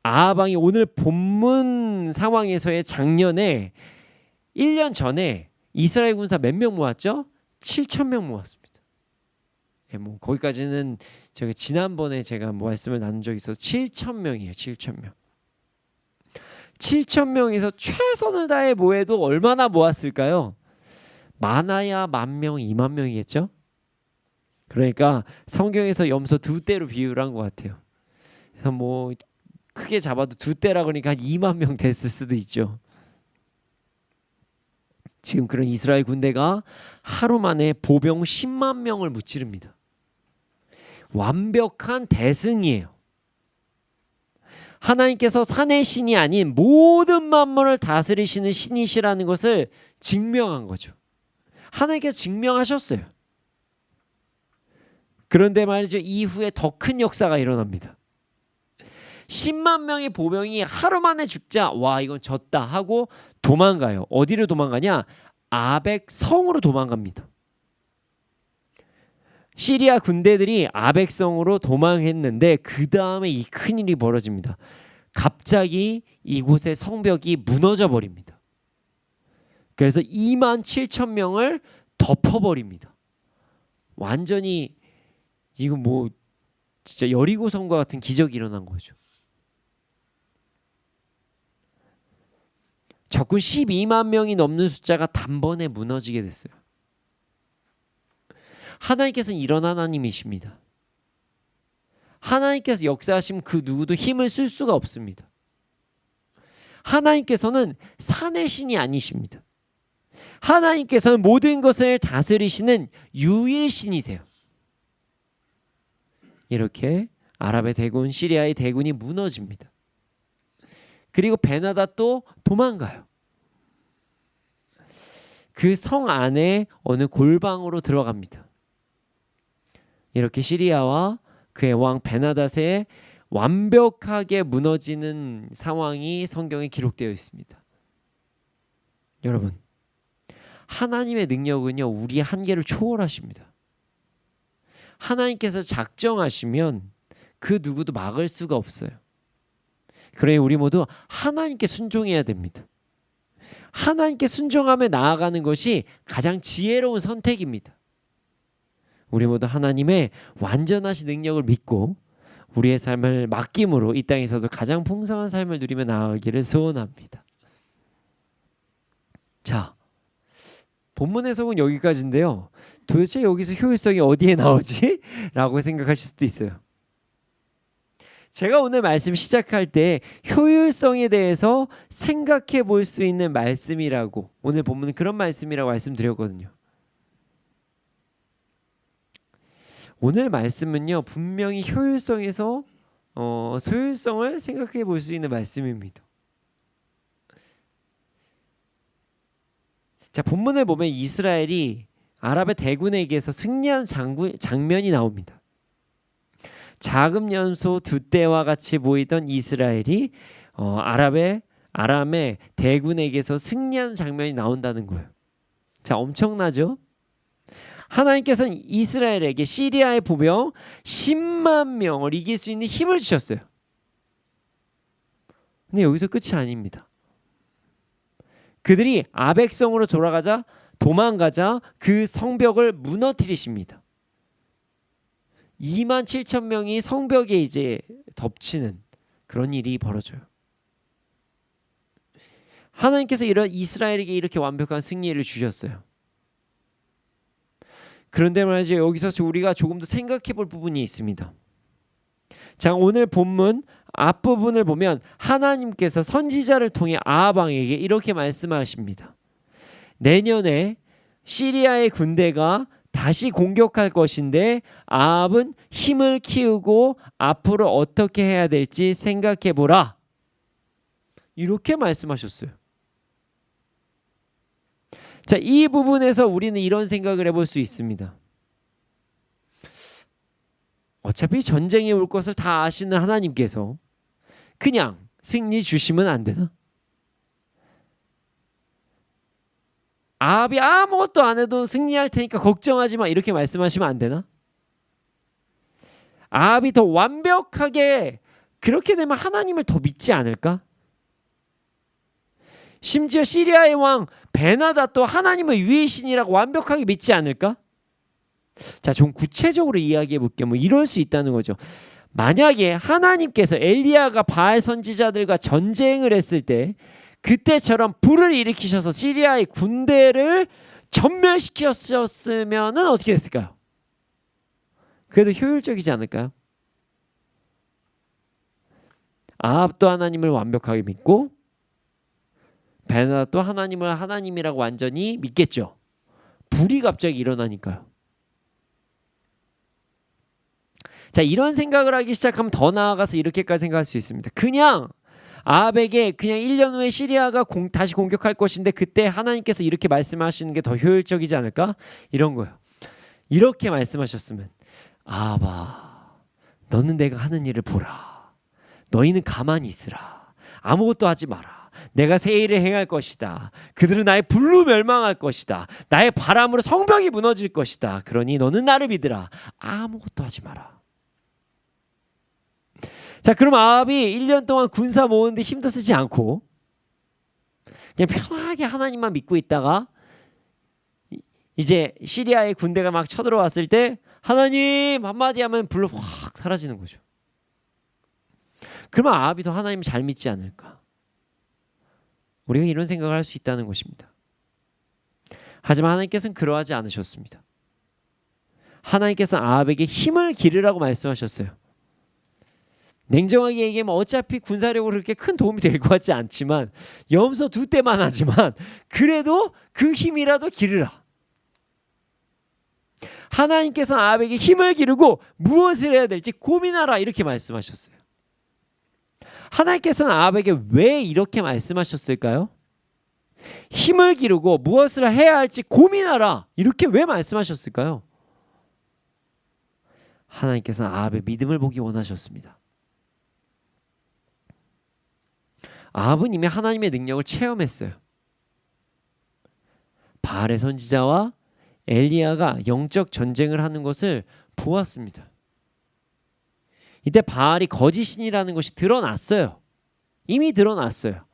아하방이 오늘 본문 상황에서의 작년에 1년 전에 이스라엘 군사 몇 명 모았죠? 7천 명 모았습니다. 거기까지는 제가 지난번에 제가 말씀을 나눈 적이 있어서 7천 명이에요. 7천 명. 7천 명에서 최선을 다해 모아도 얼마나 모았을까요? 많아야 10,000명, 20,000명이겠죠? 그러니까 성경에서 염소 2대로 비유를 한 것 같아요. 그래서 크게 잡아도 2대라 그러니까 한 2만 명 됐을 수도 있죠. 지금 그런 이스라엘 군대가 하루 만에 보병 10만 명을 무찌릅니다. 완벽한 대승이에요. 하나님께서 산의 신이 아닌 모든 만물을 다스리시는 신이시라는 것을 증명한 거죠. 하나님께서 증명하셨어요. 그런데 말이죠, 이후에 더 큰 역사가 일어납니다. 10만 명의 보병이 하루 만에 죽자 와 이건 졌다 하고 도망가요. 어디로 도망가냐? 아벡 성으로 도망갑니다. 시리아 군대들이 아벡 성으로 도망했는데 그 다음에 이 큰일이 벌어집니다. 갑자기 이곳의 성벽이 무너져 버립니다. 그래서 2만 7천 명을 덮어버립니다. 완전히 이거 진짜 여리고 성과 같은 기적이 일어난 거죠. 적군 12만 명이 넘는 숫자가 단번에 무너지게 됐어요. 하나님께서는 이런 하나님이십니다. 하나님께서 역사하시면 그 누구도 힘을 쓸 수가 없습니다. 하나님께서는 산의 신이 아니십니다. 하나님께서는 모든 것을 다스리시는 유일신이세요. 이렇게 아랍의 대군, 시리아의 대군이 무너집니다. 그리고 베나닷도 도망가요. 그 성 안에 어느 골방으로 들어갑니다. 이렇게 시리아와 그의 왕 베나닷의 완벽하게 무너지는 상황이 성경에 기록되어 있습니다. 여러분, 하나님의 능력은요, 우리의 한계를 초월하십니다. 하나님께서 작정하시면 그 누구도 막을 수가 없어요. 그러니 우리 모두 하나님께 순종해야 됩니다. 하나님께 순종하며 나아가는 것이 가장 지혜로운 선택입니다. 우리 모두 하나님의 완전하신 능력을 믿고 우리의 삶을 맡김으로 이 땅에서도 가장 풍성한 삶을 누리며 나아가기를 소원합니다. 자, 본문 해석은 여기까지인데요. 도대체 여기서 효율성이 어디에 나오지? 라고 생각하실 수도 있어요. 제가 오늘 말씀 시작할 때 효율성에 대해서 생각해 볼 수 있는 말씀이라고, 오늘 본문은 그런 말씀이라고 말씀드렸거든요. 오늘 말씀은요, 분명히 효율성에서 소율성을 생각해 볼 수 있는 말씀입니다. 자, 본문을 보면 이스라엘이 아랍의 대군에게서 승리한 장면이 나옵니다. 자금 연소 두 떼와 같이 보이던 이스라엘이 아람의 대군에게서 승리한 장면이 나온다는 거예요. 자, 엄청나죠? 하나님께서는 이스라엘에게 시리아의 보병 10만 명을 이길 수 있는 힘을 주셨어요. 근데 여기서 끝이 아닙니다. 그들이 아벡성으로 도망가자 그 성벽을 무너뜨리십니다. 2만 7천 명이 성벽에 이제 덮치는 그런 일이 벌어져요. 하나님께서 이스라엘에게 이렇게 완벽한 승리를 주셨어요. 그런데 말이죠, 여기서 우리가 조금 더 생각해 볼 부분이 있습니다. 자, 오늘 본문 앞부분을 보면 하나님께서 선지자를 통해 아합 왕에게 이렇게 말씀하십니다. 내년에 시리아의 군대가 다시 공격할 것인데 아합은 힘을 키우고 앞으로 어떻게 해야 될지 생각해 보라. 이렇게 말씀하셨어요. 자, 이 부분에서 우리는 이런 생각을 해볼 수 있습니다. 어차피 전쟁이 올 것을 다 아시는 하나님께서 그냥 승리 주시면 안 되나? 아합이 아무것도 안 해도 승리할 테니까 걱정하지 마, 이렇게 말씀하시면 안 되나? 아합이 더 완벽하게 그렇게 되면 하나님을 더 믿지 않을까? 심지어 시리아의 왕 베나닷도 하나님을 위의 신이라고 완벽하게 믿지 않을까? 자, 좀 구체적으로 이야기해 볼게요. 뭐 이럴 수 있다는 거죠. 만약에 하나님께서 엘리야가 바알 선지자들과 전쟁을 했을 때 그때처럼 불을 일으키셔서 시리아의 군대를 전멸시켰으면 어떻게 됐을까요? 그래도 효율적이지 않을까요? 아합도 하나님을 완벽하게 믿고 베나닷도 하나님을 하나님이라고 완전히 믿겠죠. 불이 갑자기 일어나니까요. 자, 이런 생각을 하기 시작하면 더 나아가서 이렇게까지 생각할 수 있습니다. 그냥 아합에게 그냥 1년 후에 시리아가 다시 공격할 것인데 그때 하나님께서 이렇게 말씀하시는 게 더 효율적이지 않을까? 이런 거예요. 이렇게 말씀하셨으면 아합아, 너는 내가 하는 일을 보라. 너희는 가만히 있으라. 아무것도 하지 마라. 내가 새 일을 행할 것이다. 그들은 나의 불로 멸망할 것이다. 나의 바람으로 성벽이 무너질 것이다. 그러니 너는 나를 믿으라. 아무것도 하지 마라. 자, 그럼 아합이 1년 동안 군사 모으는데 힘도 쓰지 않고 그냥 편하게 하나님만 믿고 있다가 이제 시리아의 군대가 막 쳐들어왔을 때 하나님 한마디 하면 불로 확 사라지는 거죠. 그러면 아합이 더 하나님을 잘 믿지 않을까? 우리가 이런 생각을 할 수 있다는 것입니다. 하지만 하나님께서는 그러하지 않으셨습니다. 하나님께서는 아합에게 힘을 기르라고 말씀하셨어요. 냉정하게 얘기하면 어차피 군사력으로 그렇게 큰 도움이 될 것 같지 않지만 염소 2떼만 하지만 그래도 그 힘이라도 기르라. 하나님께서는 아합에게 힘을 기르고 무엇을 해야 될지 고민하라, 이렇게 말씀하셨어요. 하나님께서는 아합에게 왜 이렇게 말씀하셨을까요? 힘을 기르고 무엇을 해야 할지 고민하라, 이렇게 왜 말씀하셨을까요? 하나님께서는 아합의 믿음을 보기 원하셨습니다. 아합은 이미 하나님의 능력을 체험했어요. 바알의 선지자와 엘리야가 영적 전쟁을 하는 것을 보았습니다. 이때 바알이 거짓신이라는 것이 드러났어요. 이미 드러났어요.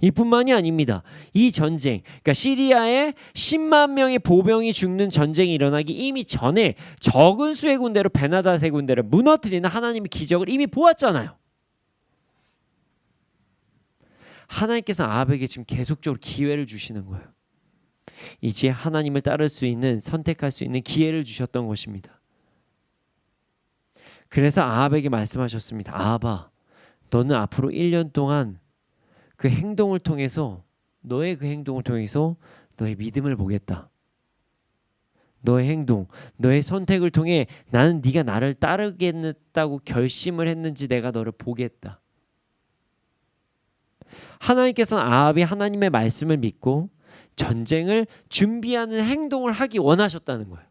이뿐만이 아닙니다. 이 전쟁, 그러니까 시리아에 10만 명의 보병이 죽는 전쟁이 일어나기 이미 전에 적은 수의 군대로 베나닷의 군대를 무너뜨리는 하나님의 기적을 이미 보았잖아요. 하나님께서 아합에게 지금 계속적으로 기회를 주시는 거예요. 이제 하나님을 따를 수 있는, 선택할 수 있는 기회를 주셨던 것입니다. 그래서 아합에게 말씀하셨습니다. 아합아, 너는 앞으로 1년 동안 그 행동을 통해서, 너의 그 행동을 통해서 너의 믿음을 보겠다. 너의 행동, 너의 선택을 통해 나는 네가 나를 따르겠다고 결심을 했는지 내가 너를 보겠다. 하나님께서는 아합이 하나님의 말씀을 믿고 전쟁을 준비하는 행동을 하기 원하셨다는 거예요.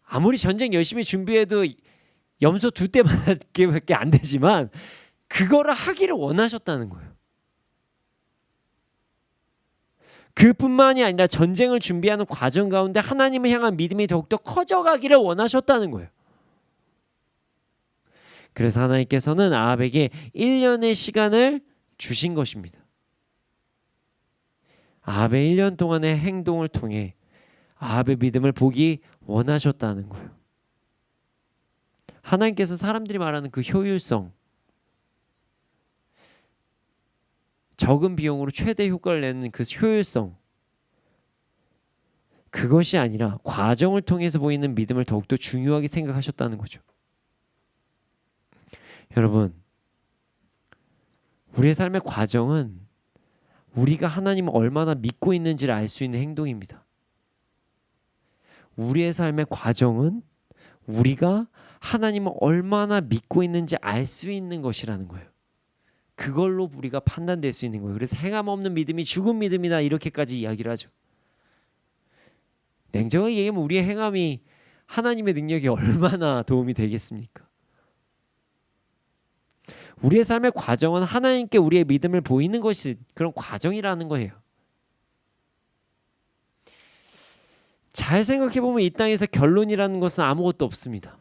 아무리 전쟁 열심히 준비해도 염소 2떼밖에 안 되지만 그거를 하기를 원하셨다는 거예요. 그뿐만이 아니라 전쟁을 준비하는 과정 가운데 하나님을 향한 믿음이 더욱더 커져가기를 원하셨다는 거예요. 그래서 하나님께서는 아합에게 1년의 시간을 주신 것입니다. 아합의 1년 동안의 행동을 통해 아합의 믿음을 보기 원하셨다는 거예요. 하나님께서 사람들이 말하는 그 효율성, 적은 비용으로 최대 효과를 내는 그 효율성, 그것이 아니라 과정을 통해서 보이는 믿음을 더욱더 중요하게 생각하셨다는 거죠. 여러분, 우리의 삶의 과정은 우리가 하나님을 얼마나 믿고 있는지를 알 수 있는 행동입니다. 우리의 삶의 과정은 우리가 하나님을 얼마나 믿고 있는지 알 수 있는 것이라는 거예요. 그걸로 우리가 판단될 수 있는 거예요. 그래서 행함 없는 믿음이 죽은 믿음이다, 이렇게까지 이야기를 하죠. 냉정하게 얘기하면 우리의 행함이 하나님의 능력이 얼마나 도움이 되겠습니까? 우리의 삶의 과정은 하나님께 우리의 믿음을 보이는 것이 그런 과정이라는 거예요. 잘 생각해 보면 이 땅에서 결론이라는 것은 아무것도 없습니다.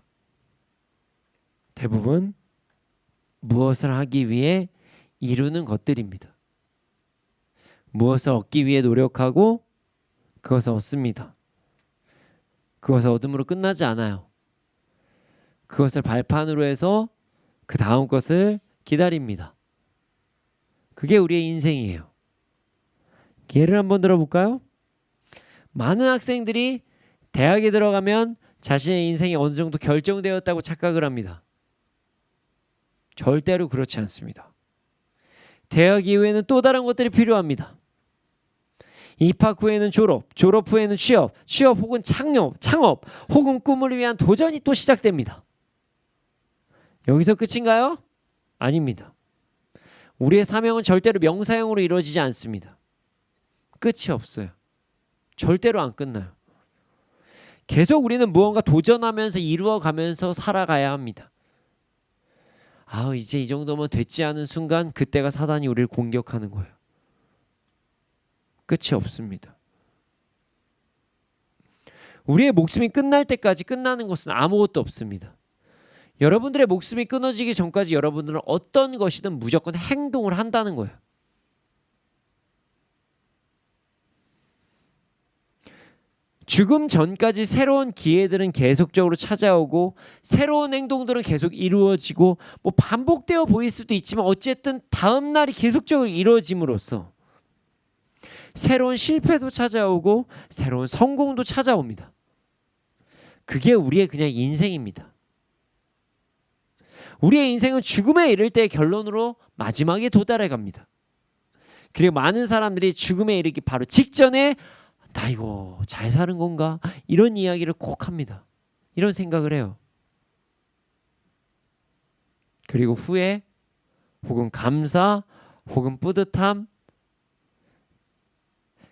대부분 무엇을 하기 위해 이루는 것들입니다. 무엇을 얻기 위해 노력하고 그것을 얻습니다. 그것을 얻음으로 끝나지 않아요. 그것을 발판으로 해서 그 다음 것을 기다립니다. 그게 우리의 인생이에요. 예를 한번 들어볼까요? 많은 학생들이 대학에 들어가면 자신의 인생이 어느 정도 결정되었다고 착각을 합니다. 절대로 그렇지 않습니다. 대학 이후에는 또 다른 것들이 필요합니다. 입학 후에는 졸업, 졸업 후에는 취업, 취업 혹은 창업 혹은 꿈을 위한 도전이 또 시작됩니다. 여기서 끝인가요? 아닙니다. 우리의 사명은 절대로 명사형으로 이루어지지 않습니다. 끝이 없어요. 절대로 안 끝나요. 계속 우리는 무언가 도전하면서 이루어가면서 살아가야 합니다. 이제 이 정도면 됐지 않은 순간 그때가 사단이 우리를 공격하는 거예요. 끝이 없습니다. 우리의 목숨이 끝날 때까지 끝나는 것은 아무것도 없습니다. 여러분들의 목숨이 끊어지기 전까지 여러분들은 어떤 것이든 무조건 행동을 한다는 거예요. 죽음 전까지 새로운 기회들은 계속적으로 찾아오고 새로운 행동들은 계속 이루어지고 반복되어 보일 수도 있지만 어쨌든 다음 날이 계속적으로 이루어짐으로써 새로운 실패도 찾아오고 새로운 성공도 찾아옵니다. 그게 우리의 그냥 인생입니다. 우리의 인생은 죽음에 이를 때의 결론으로 마지막에 도달해 갑니다. 그리고 많은 사람들이 죽음에 이르기 바로 직전에 나 이거 잘 사는 건가? 이런 이야기를 꼭 합니다. 이런 생각을 해요. 그리고 후회 혹은 감사 혹은 뿌듯함,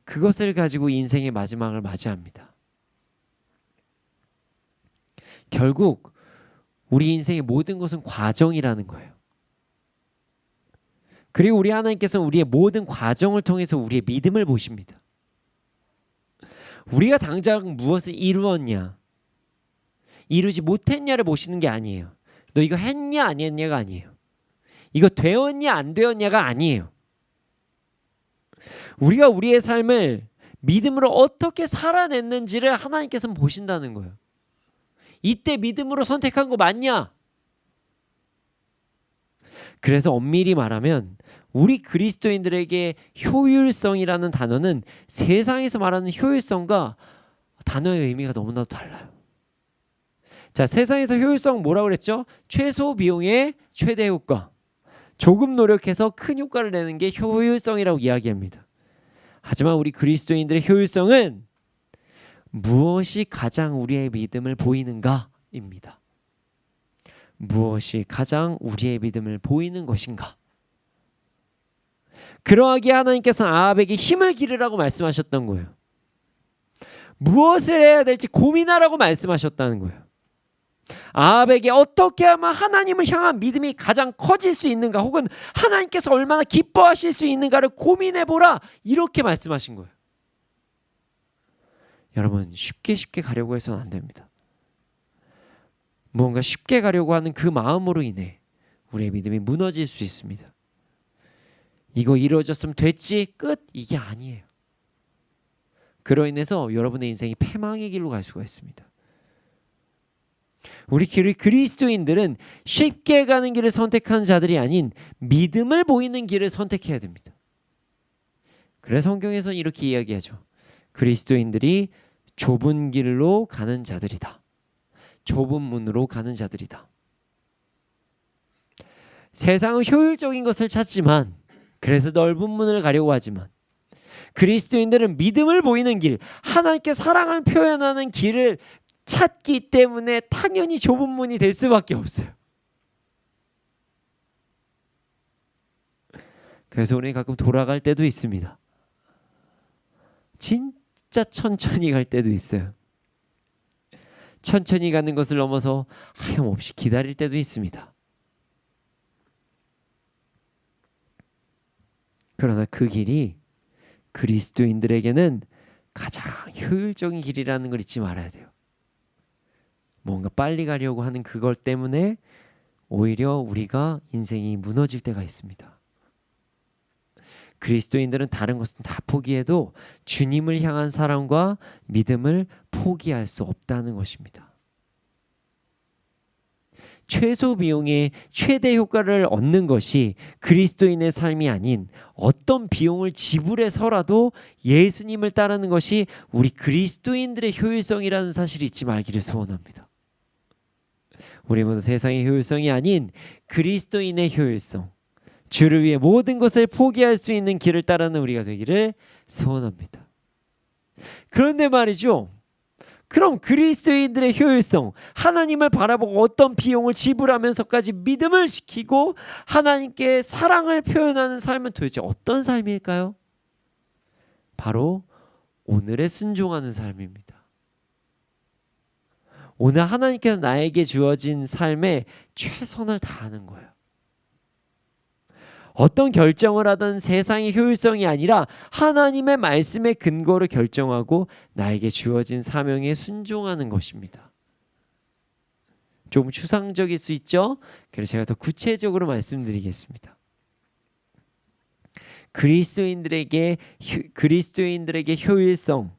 그것을 가지고 인생의 마지막을 맞이합니다. 결국 우리 인생의 모든 것은 과정이라는 거예요. 그리고 우리 하나님께서는 우리의 모든 과정을 통해서 우리의 믿음을 보십니다. 우리가 당장 무엇을 이루었냐, 이루지 못했냐를 보시는 게 아니에요. 너 이거 했냐 안 했냐가 아니에요. 이거 되었냐 안 되었냐가 아니에요. 우리가 우리의 삶을 믿음으로 어떻게 살아냈는지를 하나님께서는 보신다는 거예요. 이때 믿음으로 선택한 거 맞냐? 그래서 엄밀히 말하면 우리 그리스도인들에게 효율성이라는 단어는 세상에서 말하는 효율성과 단어의 의미가 너무나도 달라요. 자, 세상에서 효율성 뭐라고 그랬죠? 최소 비용의 최대 효과. 조금 노력해서 큰 효과를 내는 게 효율성이라고 이야기합니다. 하지만 우리 그리스도인들의 효율성은 무엇이 가장 우리의 믿음을 보이는가입니다. 무엇이 가장 우리의 믿음을 보이는 것인가? 그러하기에 하나님께서는 아합에게 힘을 기르라고 말씀하셨던 거예요. 무엇을 해야 될지 고민하라고 말씀하셨다는 거예요. 아합에게 어떻게 하면 하나님을 향한 믿음이 가장 커질 수 있는가, 혹은 하나님께서 얼마나 기뻐하실 수 있는가를 고민해보라, 이렇게 말씀하신 거예요. 여러분, 쉽게 가려고 해서는 안 됩니다. 무언가 쉽게 가려고 하는 그 마음으로 인해 우리의 믿음이 무너질 수 있습니다. 이거 이루어졌으면 됐지, 끝, 이게 아니에요. 그로 인해서 여러분의 인생이 패망의 길로 갈 수가 있습니다. 우리 그리스도인들은 쉽게 가는 길을 선택하는 자들이 아닌 믿음을 보이는 길을 선택해야 됩니다. 그래서 성경에서는 이렇게 이야기하죠. 그리스도인들이 좁은 길로 가는 자들이다. 좁은 문으로 가는 자들이다. 세상은 효율적인 것을 찾지만, 그래서 넓은 문을 가려고 하지만, 그리스도인들은 믿음을 보이는 길, 하나님께 사랑을 표현하는 길을 찾기 때문에 당연히 좁은 문이 될 수밖에 없어요. 그래서 우리는 가끔 돌아갈 때도 있습니다. 진짜 천천히 갈 때도 있어요. 천천히 가는 것을 넘어서 하염없이 기다릴 때도 있습니다. 그러나 그 길이 그리스도인들에게는 가장 효율적인 길이라는 걸 잊지 말아야 돼요. 뭔가 빨리 가려고 하는 그것 때문에 오히려 우리가 인생이 무너질 때가 있습니다. 그리스도인들은 다른 것은 다 포기해도 주님을 향한 사랑과 믿음을 포기할 수 없다는 것입니다. 최소 비용의 최대 효과를 얻는 것이 그리스도인의 삶이 아닌, 어떤 비용을 지불해서라도 예수님을 따르는 것이 우리 그리스도인들의 효율성이라는 사실을 잊지 말기를 소원합니다. 우리 모두 세상의 효율성이 아닌 그리스도인의 효율성, 주를 위해 모든 것을 포기할 수 있는 길을 따르는 우리가 되기를 소원합니다. 그런데 말이죠, 그럼 그리스도인들의 효율성, 하나님을 바라보고 어떤 비용을 지불하면서까지 믿음을 지키고 하나님께 사랑을 표현하는 삶은 도대체 어떤 삶일까요? 바로 오늘에 순종하는 삶입니다. 오늘 하나님께서 나에게 주어진 삶에 최선을 다하는 거예요. 어떤 결정을 하든 세상의 효율성이 아니라 하나님의 말씀의 근거로 결정하고 나에게 주어진 사명에 순종하는 것입니다. 좀 추상적일 수 있죠? 그래서 제가 더 구체적으로 말씀드리겠습니다. 그리스도인들에게 효율성,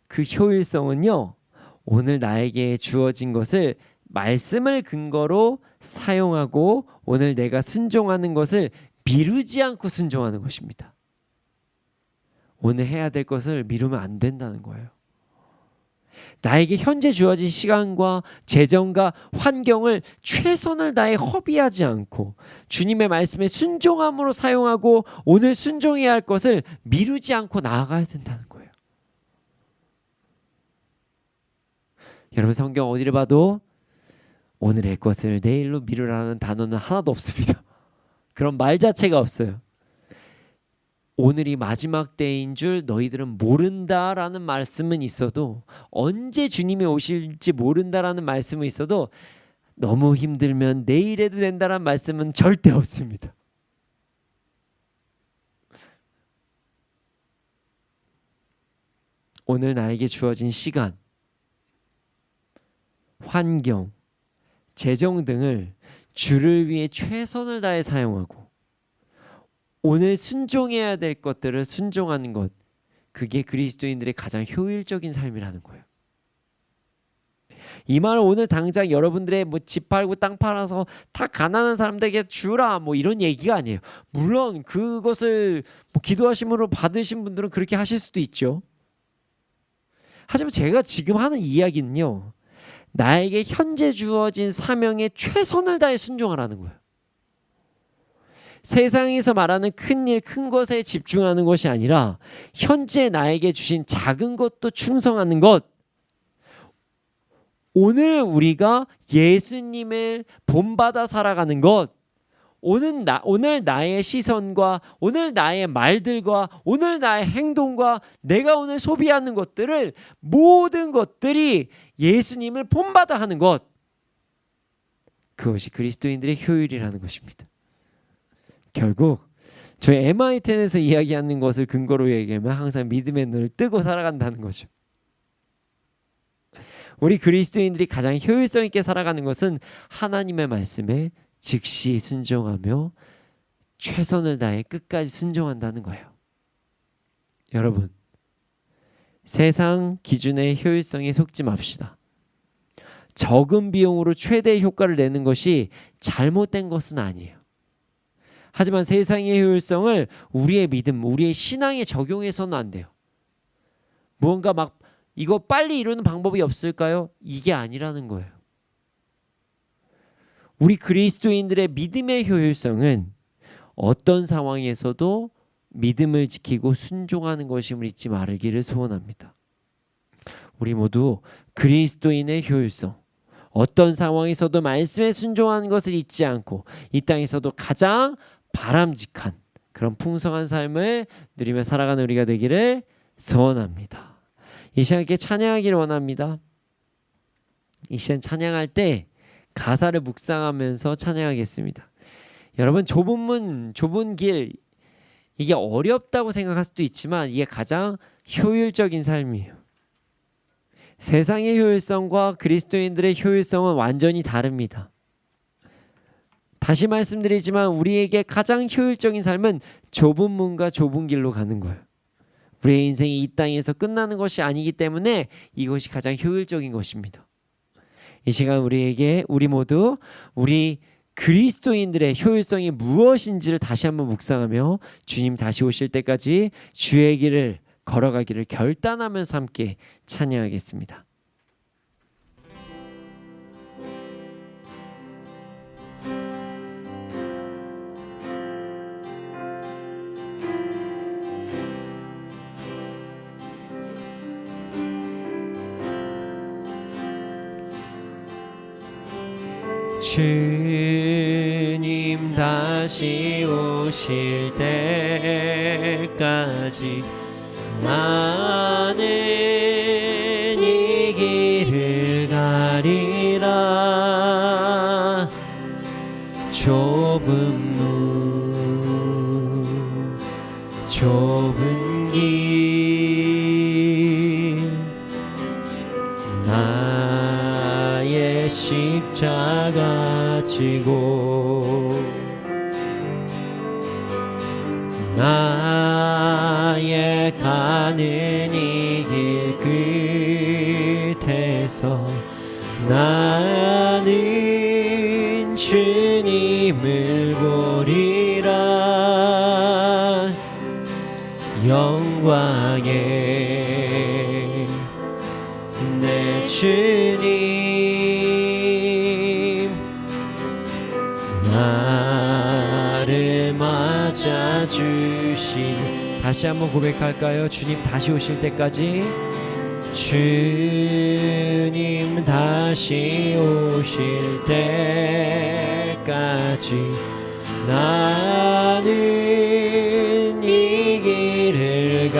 그 효율성은요, 오늘 나에게 주어진 것을 말씀을 근거로 사용하고 오늘 내가 순종하는 것을 미루지 않고 순종하는 것입니다. 오늘 해야 될 것을 미루면 안 된다는 거예요. 나에게 현재 주어진 시간과 재정과 환경을 최선을 다해 허비하지 않고 주님의 말씀에 순종함으로 사용하고 오늘 순종해야 할 것을 미루지 않고 나아가야 된다는 거예요. 여러분, 성경 어디를 봐도 오늘의 것을 내일로 미루라는 단어는 하나도 없습니다. 그런 말 자체가 없어요. 오늘이 마지막 때인 줄 너희들은 모른다라는 말씀은 있어도, 언제 주님이 오실지 모른다라는 말씀은 있어도 너무 힘들면 내일에도 된다라는 말씀은 절대 없습니다. 오늘 나에게 주어진 시간, 환경, 재정 등을 주를 위해 최선을 다해 사용하고 오늘 순종해야 될 것들을 순종하는 것, 그게 그리스도인들의 가장 효율적인 삶이라는 거예요. 이 말은 오늘 당장 여러분들의 뭐 집 팔고 땅 팔아서 다 가난한 사람들에게 주라 뭐 이런 얘기가 아니에요. 물론 그것을 뭐 기도하심으로 받으신 분들은 그렇게 하실 수도 있죠. 하지만 제가 지금 하는 이야기는요, 나에게 현재 주어진 사명에 최선을 다해 순종하라는 거예요. 세상에서 말하는 큰 일, 큰 것에 집중하는 것이 아니라 현재 나에게 주신 작은 것도 충성하는 것. 오늘 우리가 예수님을 본받아 살아가는 것, 오늘 나의 시선과 오늘 나의 말들과 오늘 나의 행동과 내가 오늘 소비하는 것들을, 모든 것들이 예수님을 본받아 하는 것, 그것이 그리스도인들의 효율이라는 것입니다. 결국 저희 MI10에서 이야기하는 것을 근거로 얘기하면 항상 믿음의 눈을 뜨고 살아간다는 거죠. 우리 그리스도인들이 가장 효율성 있게 살아가는 것은 하나님의 말씀에 즉시 순종하며 최선을 다해 끝까지 순종한다는 거예요. 여러분, 세상 기준의 효율성에 속지 맙시다. 적은 비용으로 최대의 효과를 내는 것이 잘못된 것은 아니에요. 하지만 세상의 효율성을 우리의 믿음, 우리의 신앙에 적용해서는 안 돼요. 무언가 막 이거 빨리 이루는 방법이 없을까요? 이게 아니라는 거예요. 우리 그리스도인들의 믿음의 효율성은 어떤 상황에서도 믿음을 지키고 순종하는 것임을 잊지 말기를 소원합니다. 우리 모두 그리스도인의 효율성, 어떤 상황에서도 말씀에 순종하는 것을 잊지 않고 이 땅에서도 가장 바람직한 그런 풍성한 삶을 누리며 살아가는 우리가 되기를 소원합니다. 이 시간에 찬양하기를 원합니다. 이 시간 찬양할 때 가사를 묵상하면서 찬양하겠습니다. 여러분, 좁은 문, 좁은 길, 이게 어렵다고 생각할 수도 있지만 이게 가장 효율적인 삶이에요. 세상의 효율성과 그리스도인들의 효율성은 완전히 다릅니다. 다시 말씀드리지만 우리에게 가장 효율적인 삶은 좁은 문과 좁은 길로 가는 거예요. 우리의 인생이 이 땅에서 끝나는 것이 아니기 때문에 이것이 가장 효율적인 것입니다. 이 시간 우리 모두 우리 그리스도인들의 효율성이 무엇인지를 다시 한번 묵상하며 주님 다시 오실 때까지 주의 길을 걸어가기를 결단하면서 함께 찬양하겠습니다. 주님 다시 오실 때까지 나는 이 길을 가리라. 좁은 문, 좁은 길, 나의 십자가 지고 나의 가는 이 길 끝에서 나는 주님을 보리라. 영광의 내 주님, 나를 맞아주신. 다시 한번 고백할까요? 주님 다시 오실 때까지, 주님 다시 오실 때까지 나는 이 길 길을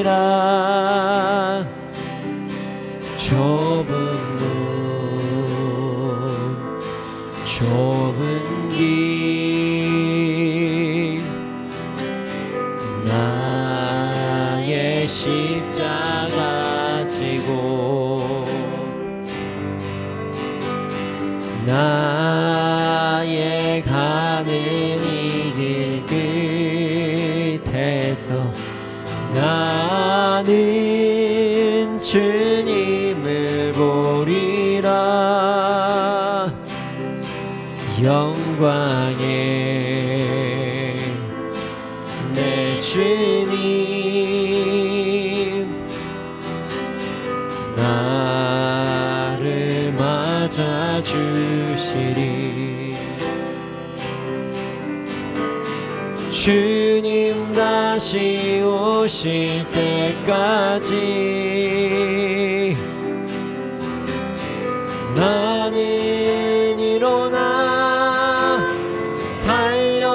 가리라. 좁은 문 좁은 길 나의 십자가 지고 나의 가는 이 길 끝에서 나는 주님을 보리라. 영광의 내 주님 나를 맞아주시리. 주님 다시 오실 때까지 나는 일어나 달려가리라.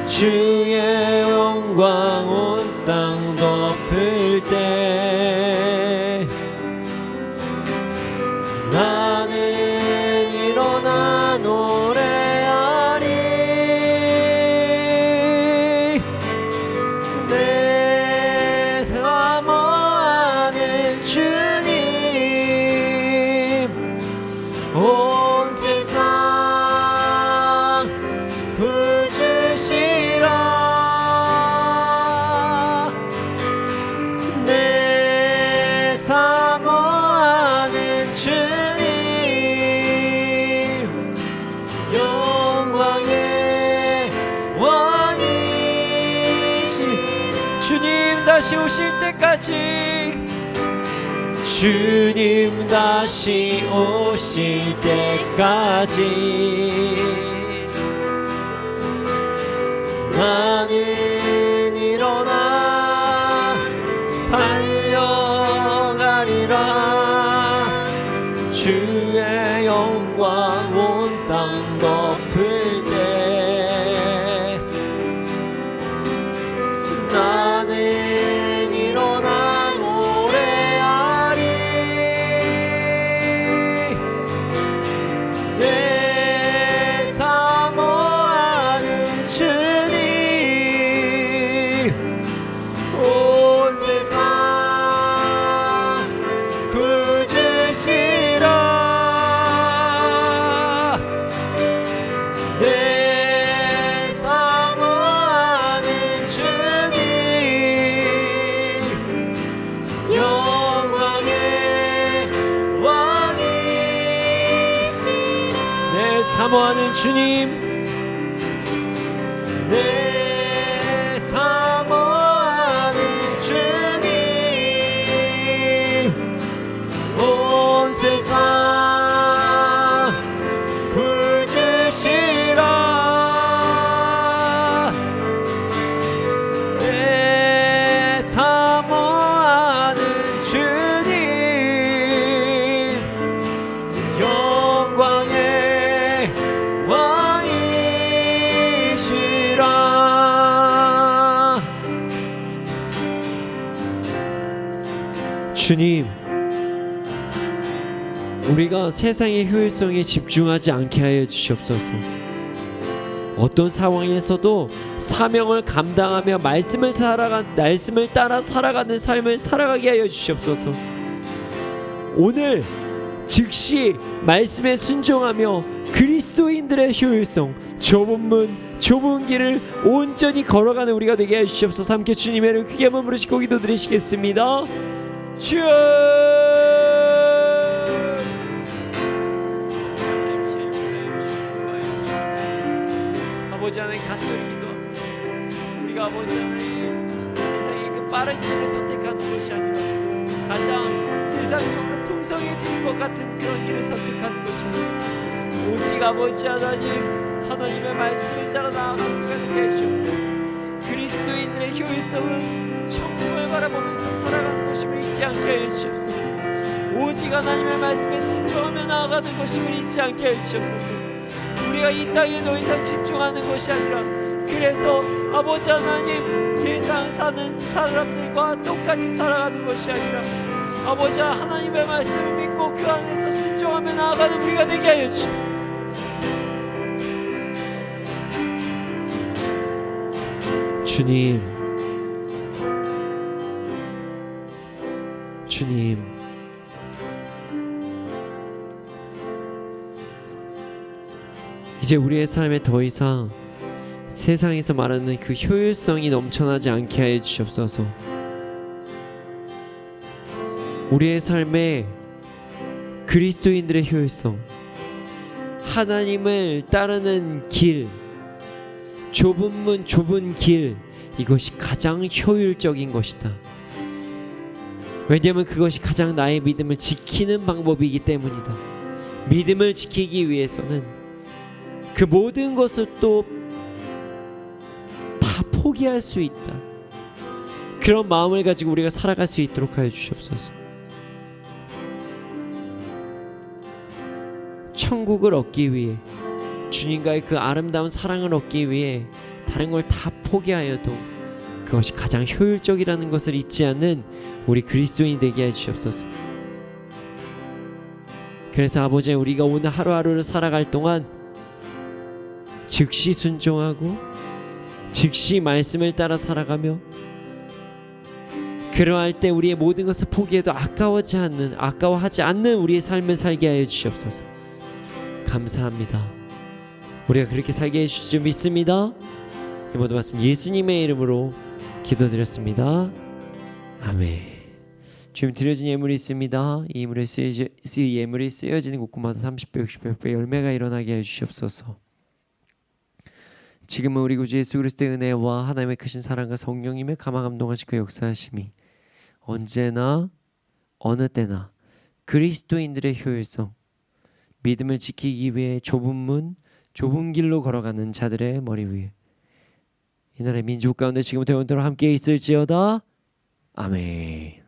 주의 영광 온 땅 덮을 때 나는 일어나 노래하리. 내 사모하는 주님 온 세상 구주시라. 내 사모하는 주님 영광의 왕이시. 주님 다시 오실 때까지 주님 다시 오실 때까지 나는 일어나 달려가리라. 주의 영광 온 땅 덮을 때 나는 일어나 노래하리. 내 사모하는 주님 온 세상 구주시라. 내 사모하는 주님 영광의 왕이시라. 내 사모하는 주님 내 사모하는 주님 온 세상 구주시라. 내 사모하는 주님 영광의 왕이시라. 주님, 우리가 세상의 효율성에 집중하지 않게 하여 주시옵소서. 어떤 상황에서도 사명을 감당하며 말씀을 따라 살아가는 삶을 살아가게 하여 주시옵소서. 오늘 즉시 말씀에 순종하며 그리스도인들의 효율성, 좁은 문, 좁은 길을 온전히 걸어가는 우리가 되게 하여 주시옵소서. 함께 주님의 이름 크게 한번 부르시고 기도드리시겠습니다. 주여, 아버지 하나님 간절히 기도합니다. 우리가 아버지 하나님 세상의 그 빠른 길을 선택하는 것이 아니라 가장 세상적으로 풍성해질 것 같은 그런 길을 선택하는 것이 아니라 오직 아버지 하나님의 말씀을 따라 나아가는 우리가 되게 해주옵소서. 그리스도인들의 효율성은 천국을 바라보면서 살아가는 것임을 잊지 않게 하여 주옵소서. 오직 하나님의 말씀에 순종하며 나아가는 것임을 잊지 않게 하여 주옵소서. 우리가 이 땅에 더 이상 집중하는 것이 아니라 그래서 아버지 하나님, 세상 사는 사람들과 똑같이 살아가는 것이 아니라 아버지 하나님의 말씀을 믿고 그 안에서 순종하며 나아가는 우리가 되게 하여 주시옵소서. 주님, 주님, 이제 우리의 삶에 더 이상 세상에서 말하는 그 효율성이 넘쳐나지 않게 하여 주시옵소서. 우리의 삶에 그리스도인들의 효율성, 하나님을 따르는 길, 좁은 문 좁은 길, 이것이 가장 효율적인 것이다. 왜냐하면 그것이 가장 나의 믿음을 지키는 방법이기 때문이다. 믿음을 지키기 위해서는 그 모든 것을 또 다 포기할 수 있다. 그런 마음을 가지고 우리가 살아갈 수 있도록 하여 주시옵소서. 천국을 얻기 위해, 주님과의 그 아름다운 사랑을 얻기 위해 다른 걸 다 포기하여도 그것이 가장 효율적이라는 것을 잊지 않는 우리 그리스도인이 되게 해 주시옵소서. 그래서 아버지, 우리가 오늘 하루하루를 살아갈 동안 즉시 순종하고 즉시 말씀을 따라 살아가며, 그러할 때 우리의 모든 것을 포기해도 아까워하지 않는 우리의 삶을 살게 하여 주시옵소서. 감사합니다. 우리가 그렇게 살게 해주실 줄 믿습니다. 이 모든 말씀 예수님의 이름으로 기도드렸습니다. 아멘. 주님, 드려진 예물이 있습니다. 이 예물이 쓰여지는 곳곳마다 30배, 60배, 100배 열매가 일어나게 하여 주시옵소서. 지금은 우리 구주 예수 그리스도의 은혜와 하나님의 크신 사랑과 성령님의 감화 감동하시고 역사하심이 언제나 어느 때나 그리스도인들의 효율성, 믿음을 지키기 위해 좁은 문 좁은 길로 걸어가는 자들의 머리 위에 이 나라의 민족 가운데 지금부터 영원토록 함께 있을지어다. 아멘.